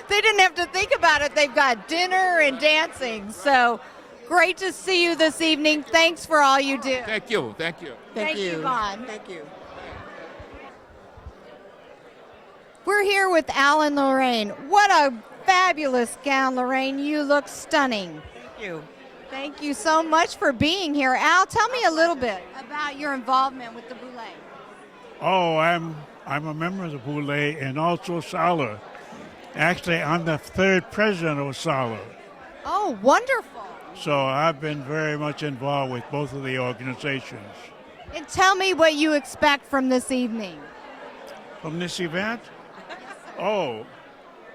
They didn't have to think about it. They've got dinner and dancing. So great to see you this evening. Thanks for all you do. Thank you. Thank you, Yvonne. Thank you. We're here with Al and Lorraine. What a fabulous gown, Lorraine. You look stunning. Thank you. Thank you so much for being here. Al, tell me a little bit about your involvement with the Boule. Oh, I'm a member of the Boule and also Sire. Actually, I'm the third president of Sire. Oh, wonderful. So I've been very much involved with both of the organizations. And tell me what you expect from this evening. From this event? Oh,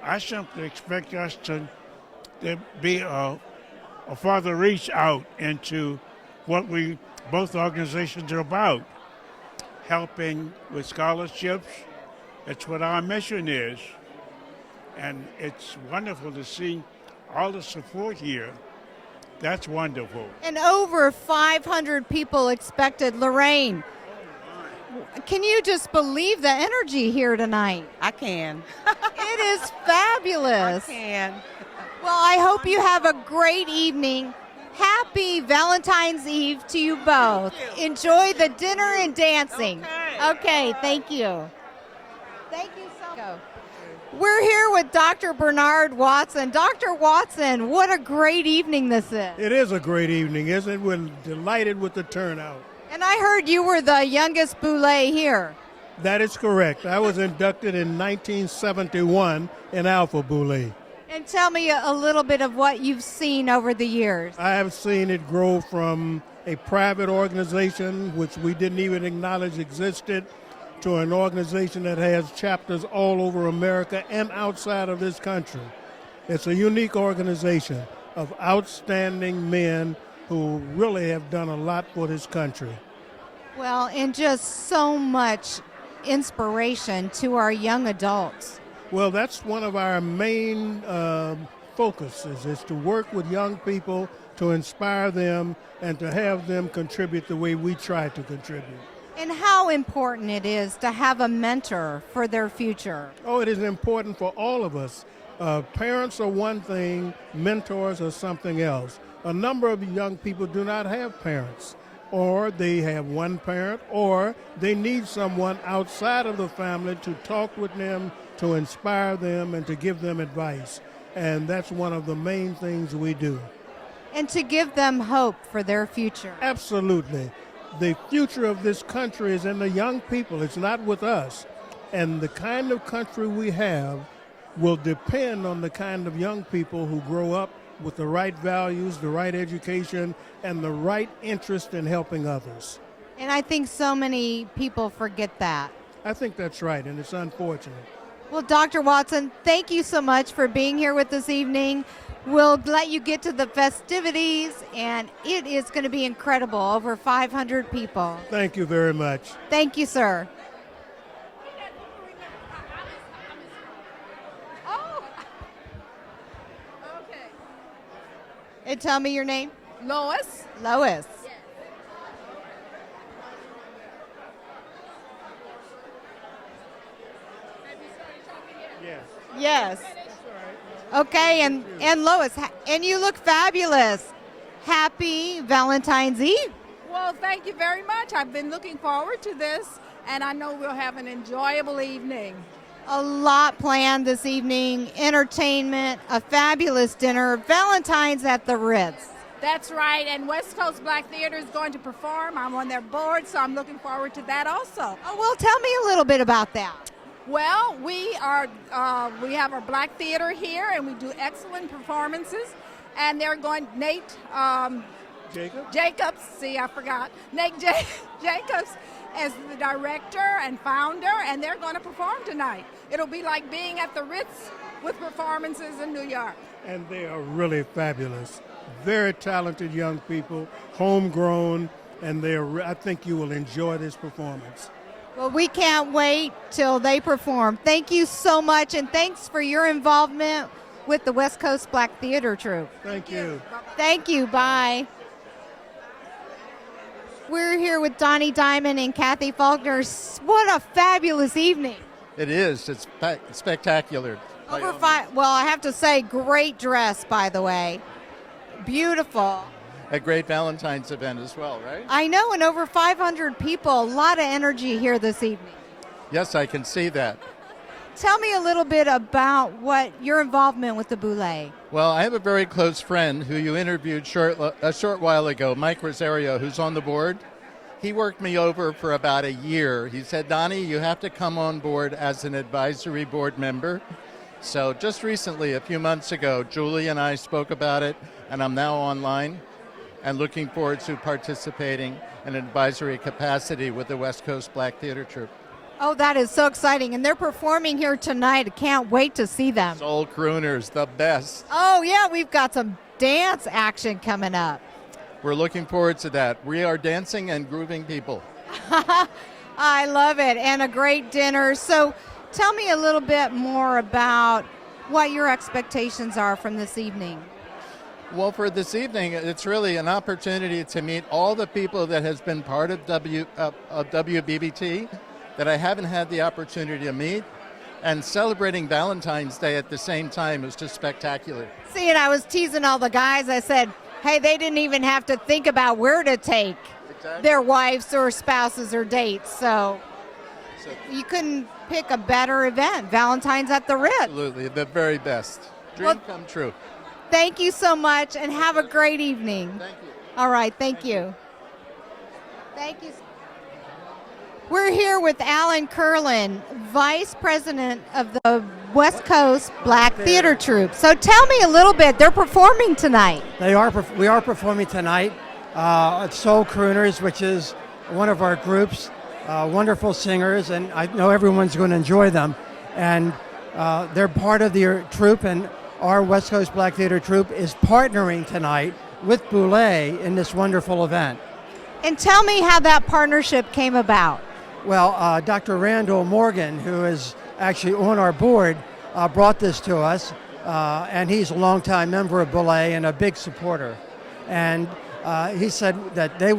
I simply expect us to be a further reach out into what both organizations are about, helping with scholarships. It's what our mission is. And it's wonderful to see all the support here. That's wonderful. And over 500 people expected. Lorraine, can you just believe the energy here tonight? I can. It is fabulous. I can. Well, I hope you have a great evening. Happy Valentine's Eve to you both. Enjoy the dinner and dancing. Okay, thank you. Thank you so much. We're here with Dr. Bernard Watson. Dr. Watson, what a great evening this is. It is a great evening, isn't it? We're delighted with the turnout. And I heard you were the youngest Boule here. That is correct. I was inducted in 1971 in Alpha Boule. And tell me a little bit of what you've seen over the years. I have seen it grow from a private organization, which we didn't even acknowledge existed, to an organization that has chapters all over America and outside of this country. It's a unique organization of outstanding men who really have done a lot for this country. Well, and just so much inspiration to our young adults. Well, that's one of our main focuses, is to work with young people, to inspire them, and to have them contribute the way we try to contribute. And how important it is to have a mentor for their future. Oh, it is important for all of us. Parents are one thing, mentors are something else. A number of young people do not have parents, or they have one parent, or they need someone outside of the family to talk with them, to inspire them, and to give them advice. And that's one of the main things we do. And to give them hope for their future. Absolutely. The future of this country is in the young people. It's not with us. And the kind of country we have will depend on the kind of young people who grow up with the right values, the right education, and the right interest in helping others. And I think so many people forget that. I think that's right, and it's unfortunate. Well, Dr. Watson, thank you so much for being here with us this evening. We'll let you get to the festivities, and it is going to be incredible. Over 500 people. Thank you very much. Thank you, sir. Oh. Okay. And tell me your name. Lois. Lois. Yes. Okay, and Lois, and you look fabulous. Happy Valentine's Eve. Well, thank you very much. I've been looking forward to this, and I know we'll have an enjoyable evening. A lot planned this evening, entertainment, a fabulous dinner, Valentine's at the Ritz. That's right, and West Coast Black Theater is going to perform. I'm on their board, so I'm looking forward to that also. Oh, well, tell me a little bit about that. Well, we have our Black Theater here, and we do excellent performances. And they're going, Nate Jacobs, see, I forgot. Jacobs as the director and founder, and they're going to perform tonight. It'll be like being at the Ritz with performances in New York. And they are really fabulous. Very talented young people, homegrown, and I think you will enjoy this performance. Well, we can't wait till they perform. Thank you so much, and thanks for your involvement with the West Coast Black Theater Troupe. Thank you. Thank you. Bye. We're here with Donnie Diamond and Kathy Faulkner. What a fabulous evening. It is. It's spectacular. Well, I have to say, great dress, by the way. Beautiful. A great Valentine's event as well, right? I know, and over 500 people. A lot of energy here this evening. Yes, I can see that. Tell me a little bit about what your involvement with the Boule. Well, I have a very close friend who you interviewed a short while ago, Mike Rosario, who's on the board. He worked me over for about a year. He said, Donnie, you have to come on board as an advisory board member. So just recently, a few months ago, Julie and I spoke about it, and I'm now online and looking forward to participating in an advisory capacity with the West Coast Black Theater Troupe. Oh, that is so exciting. And they're performing here tonight. I can't wait to see them. Soul crooners, the best. Oh, yeah, we've got some dance action coming up. We're looking forward to that. We are dancing and grooving people. I love it. And a great dinner. So tell me a little bit more about what your expectations are from this evening. Well, for this evening, it's really an opportunity to meet all the people that has been part of WBTT that I haven't had the opportunity to meet, and celebrating Valentine's Day at the same time is just spectacular. See, and I was teasing all the guys. I said, hey, they didn't even have to think about where to take their wives or spouses or dates. So you couldn't pick a better event. Valentine's at the Ritz. Absolutely, the very best. Dream come true. Thank you so much, and have a great evening. Thank you. All right, thank you. Thank you. We're here with Alan Curlin, Vice President of the West Coast Black Theater Troupe. So tell me a little bit. They're performing tonight. We are performing tonight at Soul Crooners, which is one of our groups. Wonderful singers, and I know everyone's going to enjoy them. And they're part of the troupe, and our West Coast Black Theater Troupe is partnering tonight with Boule in this wonderful event. And tell me how that partnership came about. Well, Dr. Randall Morgan, who is actually on our board, brought this to us, and he's a longtime member of Boule and a big supporter. And he said that the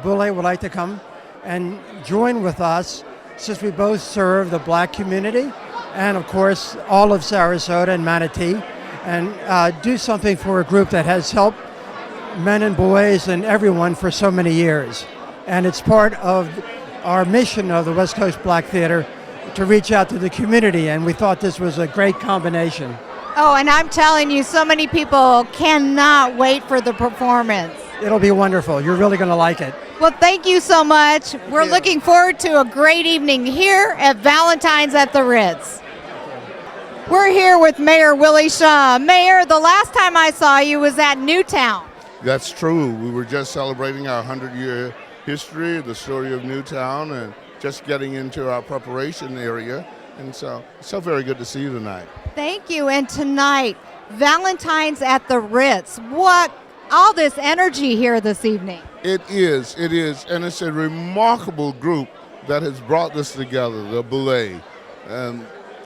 Boule would like to come and join with us, since we both serve the black community and, of course, all of Sarasota and Manatee, and do something for a group that has helped men and boys and everyone for so many years. And it's part of our mission of the West Coast Black Theater to reach out to the community, and we thought this was a great combination. Oh, and I'm telling you, so many people cannot wait for the performance. It'll be wonderful. You're really going to like it. Well, thank you so much. We're looking forward to a great evening here at Valentine's at the Ritz. We're here with Mayor Willie Shaw. Mayor, the last time I saw you was at Newtown. That's true. We were just celebrating our 100-year history, the story of Newtown, and just getting into our preparation area. And so it's so very good to see you tonight. Thank you. And tonight, Valentine's at the Ritz. What all this energy here this evening. It is, and it's a remarkable group that has brought this together, the Boule.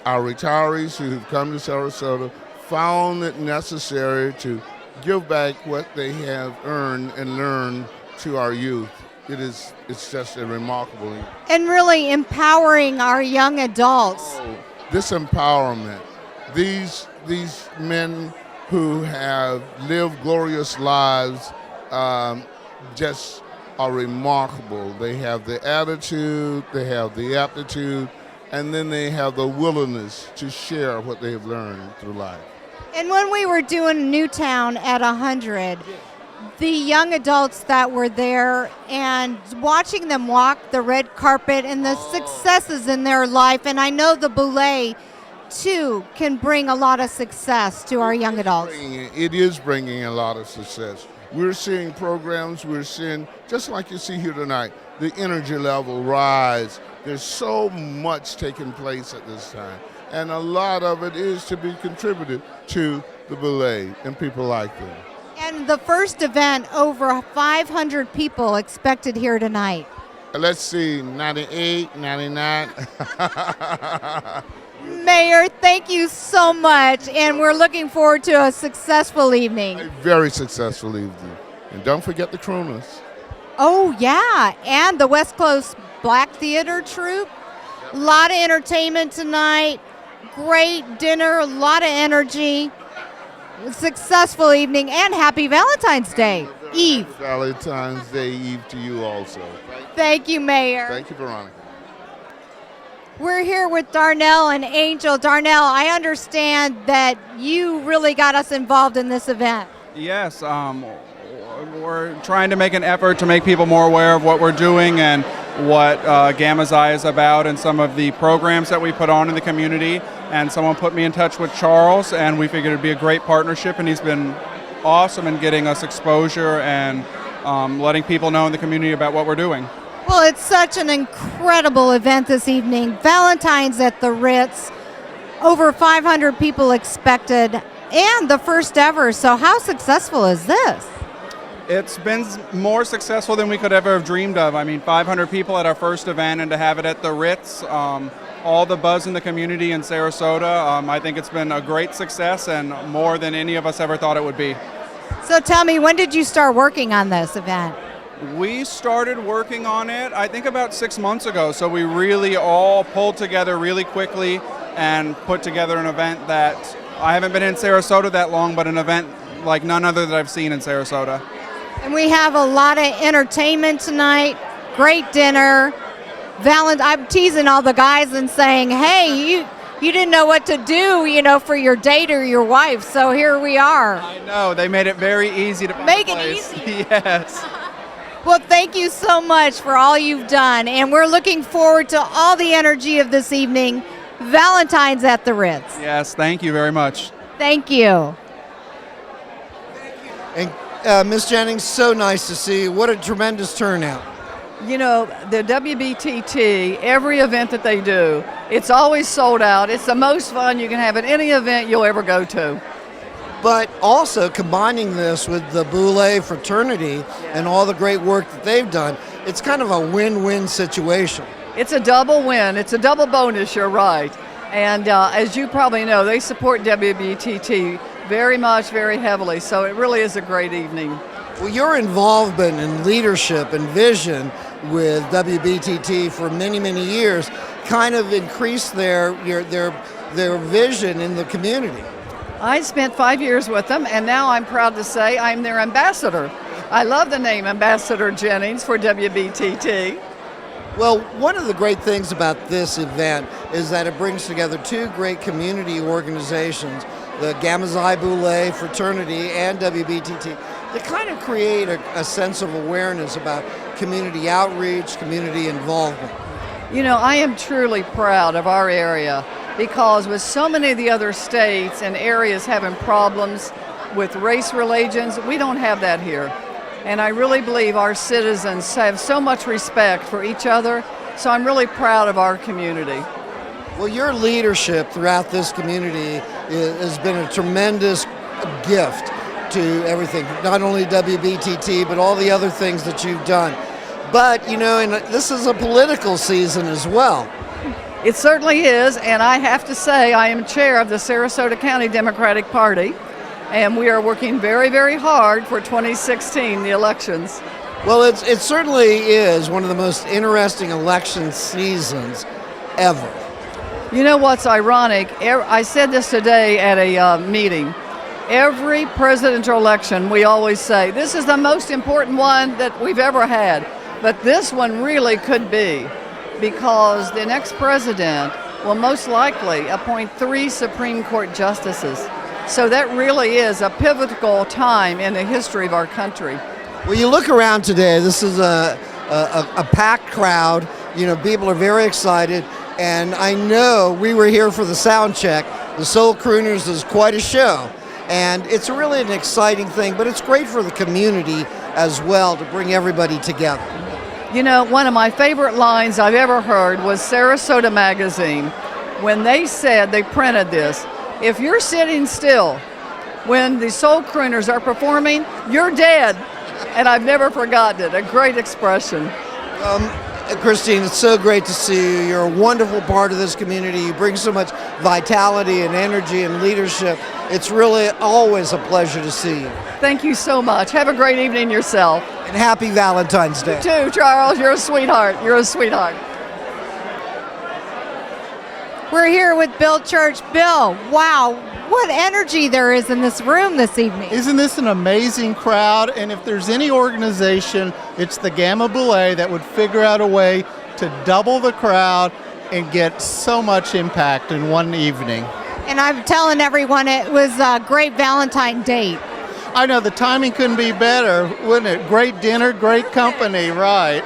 Our retirees who have come to Sarasota found it necessary to give back what they have earned and learned to our youth. It's just a remarkable. And really empowering our young adults. This empowerment, these men who have lived glorious lives just are remarkable. They have the attitude, they have the aptitude, and then they have the willingness to share what they have learned through life. And when we were doing Newtown at 100, the young adults that were there and watching them walk the red carpet and the successes in their life, and I know the Boule too can bring a lot of success to our young adults. It is bringing a lot of success. We're seeing programs, we're seeing, just like you see here tonight, the energy level rise. There's so much taking place at this time. And a lot of it is to be contributed to the Boule and people like them. And the first event, over 500 people expected here tonight. Let's see, 98, 99. Mayor, thank you so much, and we're looking forward to a successful evening. A very successful evening. And don't forget the crooners. Oh, yeah, and the West Coast Black Theater Troupe. A lot of entertainment tonight, great dinner, a lot of energy, successful evening, and happy Valentine's Day Eve. Valentine's Day Eve to you also. Thank you, Mayor. Thank you, Veronica. We're here with Darnell and Angel. Darnell, I understand that you really got us involved in this event. Yes, we're trying to make an effort to make people more aware of what we're doing and what Gama's Eye is about and some of the programs that we put on in the community. And someone put me in touch with Charles, and we figured it'd be a great partnership, and he's been awesome in getting us exposure and letting people know in the community about what we're doing. Well, it's such an incredible event this evening. Valentine's at the Ritz, over 500 people expected, and the first ever. So how successful is this? It's been more successful than we could ever have dreamed of. I mean, 500 people at our first event, and to have it at the Ritz, all the buzz in the community in Sarasota, I think it's been a great success and more than any of us ever thought it would be. So tell me, when did you start working on this event? We started working on it, I think, about 6 months ago. So we really all pulled together really quickly and put together an event that I haven't been in Sarasota that long, but an event like none other that I've seen in Sarasota. And we have a lot of entertainment tonight, great dinner. I'm teasing all the guys and saying, hey, you didn't know what to do, for your date or your wife, so here we are. I know, they made it very easy to make it easy. Yes. Well, thank you so much for all you've done, and we're looking forward to all the energy of this evening. Valentine's at the Ritz. Yes, thank you very much. Thank you. And Ms. Jennings, so nice to see you. What a tremendous turnout. You know, the WBTT, every event that they do, it's always sold out. It's the most fun you can have at any event you'll ever go to. But also combining this with the Boule fraternity and all the great work that they've done, it's kind of a win-win situation. It's a double win. It's a double bonus, you're right. And as you probably know, they support WBTT very much, very heavily. So it really is a great evening. Well, your involvement in leadership and vision with WBTT for many, many years kind of increased their vision in the community. I spent 5 years with them, and now I'm proud to say I'm their ambassador. I love the name Ambassador Jennings for WBTT. Well, one of the great things about this event is that it brings together two great community organizations, the Gama Xi Boule fraternity and WBTT, to kind of create a sense of awareness about community outreach, community involvement. You know, I am truly proud of our area because with so many of the other states and areas having problems with race relations, we don't have that here. And I really believe our citizens have so much respect for each other, so I'm really proud of our community. Well, your leadership throughout this community has been a tremendous gift to everything, not only WBTT, but all the other things that you've done. But, you know, and this is a political season as well. It certainly is, and I have to say I am chair of the Sarasota County Democratic Party, and we are working very, very hard for 2016, the elections. Well, it certainly is one of the most interesting election seasons ever. You know what's ironic? I said this today at a meeting. Every presidential election, we always say, this is the most important one that we've ever had. But this one really could be, because the next president will most likely appoint 3 Supreme Court justices. So that really is a pivotal time in the history of our country. Well, you look around today, this is a packed crowd. You know, people are very excited. And I know we were here for the sound check. The Soul Crooners is quite a show. And it's really an exciting thing, but it's great for the community as well to bring everybody together. You know, one of my favorite lines I've ever heard was Sarasota magazine, when they said, they printed this, if you're sitting still when the Soul Crooners are performing, you're dead. And I've never forgotten it. A great expression. Christine, it's so great to see you. You're a wonderful part of this community. You bring so much vitality and energy and leadership. It's really always a pleasure to see you. Thank you so much. Have a great evening yourself. And happy Valentine's Day. You too, Charles. You're a sweetheart. You're a sweetheart. We're here with Bill Church. Bill, wow, what energy there is in this room this evening. Isn't this an amazing crowd? And if there's any organization, it's the Gama Boule that would figure out a way to double the crowd and get so much impact in one evening. And I'm telling everyone it was a great Valentine date. I know, the timing couldn't be better, wouldn't it? Great dinner, great company, right?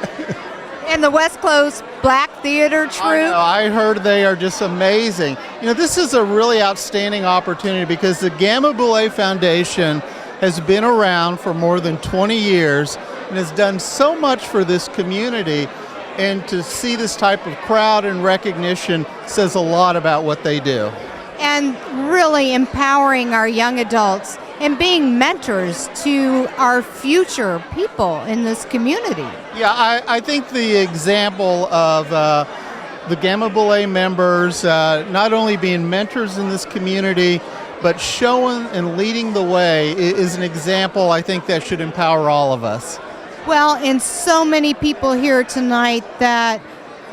And the West Coast Black Theater Troupe. I heard they are just amazing. You know, this is a really outstanding opportunity because the Gama Boule Foundation has been around for more than 20 years and has done so much for this community. And to see this type of crowd and recognition says a lot about what they do. And really empowering our young adults and being mentors to our future people in this community. Yeah, I think the example of the Gama Boule members not only being mentors in this community, but showing and leading the way is an example I think that should empower all of us. Well, and so many people here tonight that,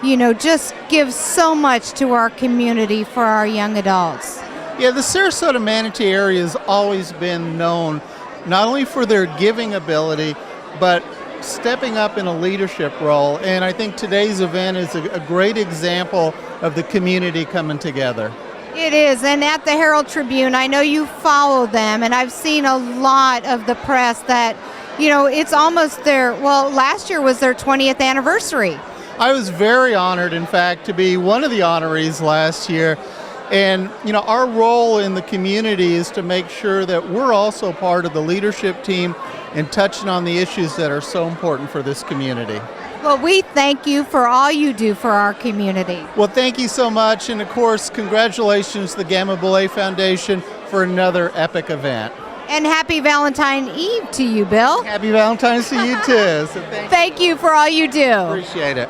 you know, just give so much to our community for our young adults. Yeah, the Sarasota Manatee area has always been known not only for their giving ability, but stepping up in a leadership role. And I think today's event is a great example of the community coming together. It is, and at the Herald Tribune, I know you follow them, and I've seen a lot of the press that, you know, it's almost last year was their 20th anniversary. I was very honored, in fact, to be one of the honorees last year. And, you know, our role in the community is to make sure that we're also part of the leadership team and touching on the issues that are so important for this community. Well, we thank you for all you do for our community. Well, thank you so much. And, of course, congratulations to the Gama Boule Foundation for another epic event. And happy Valentine Eve to you, Bill. Happy Valentine's to you, too. So thank you for all you do. Appreciate it.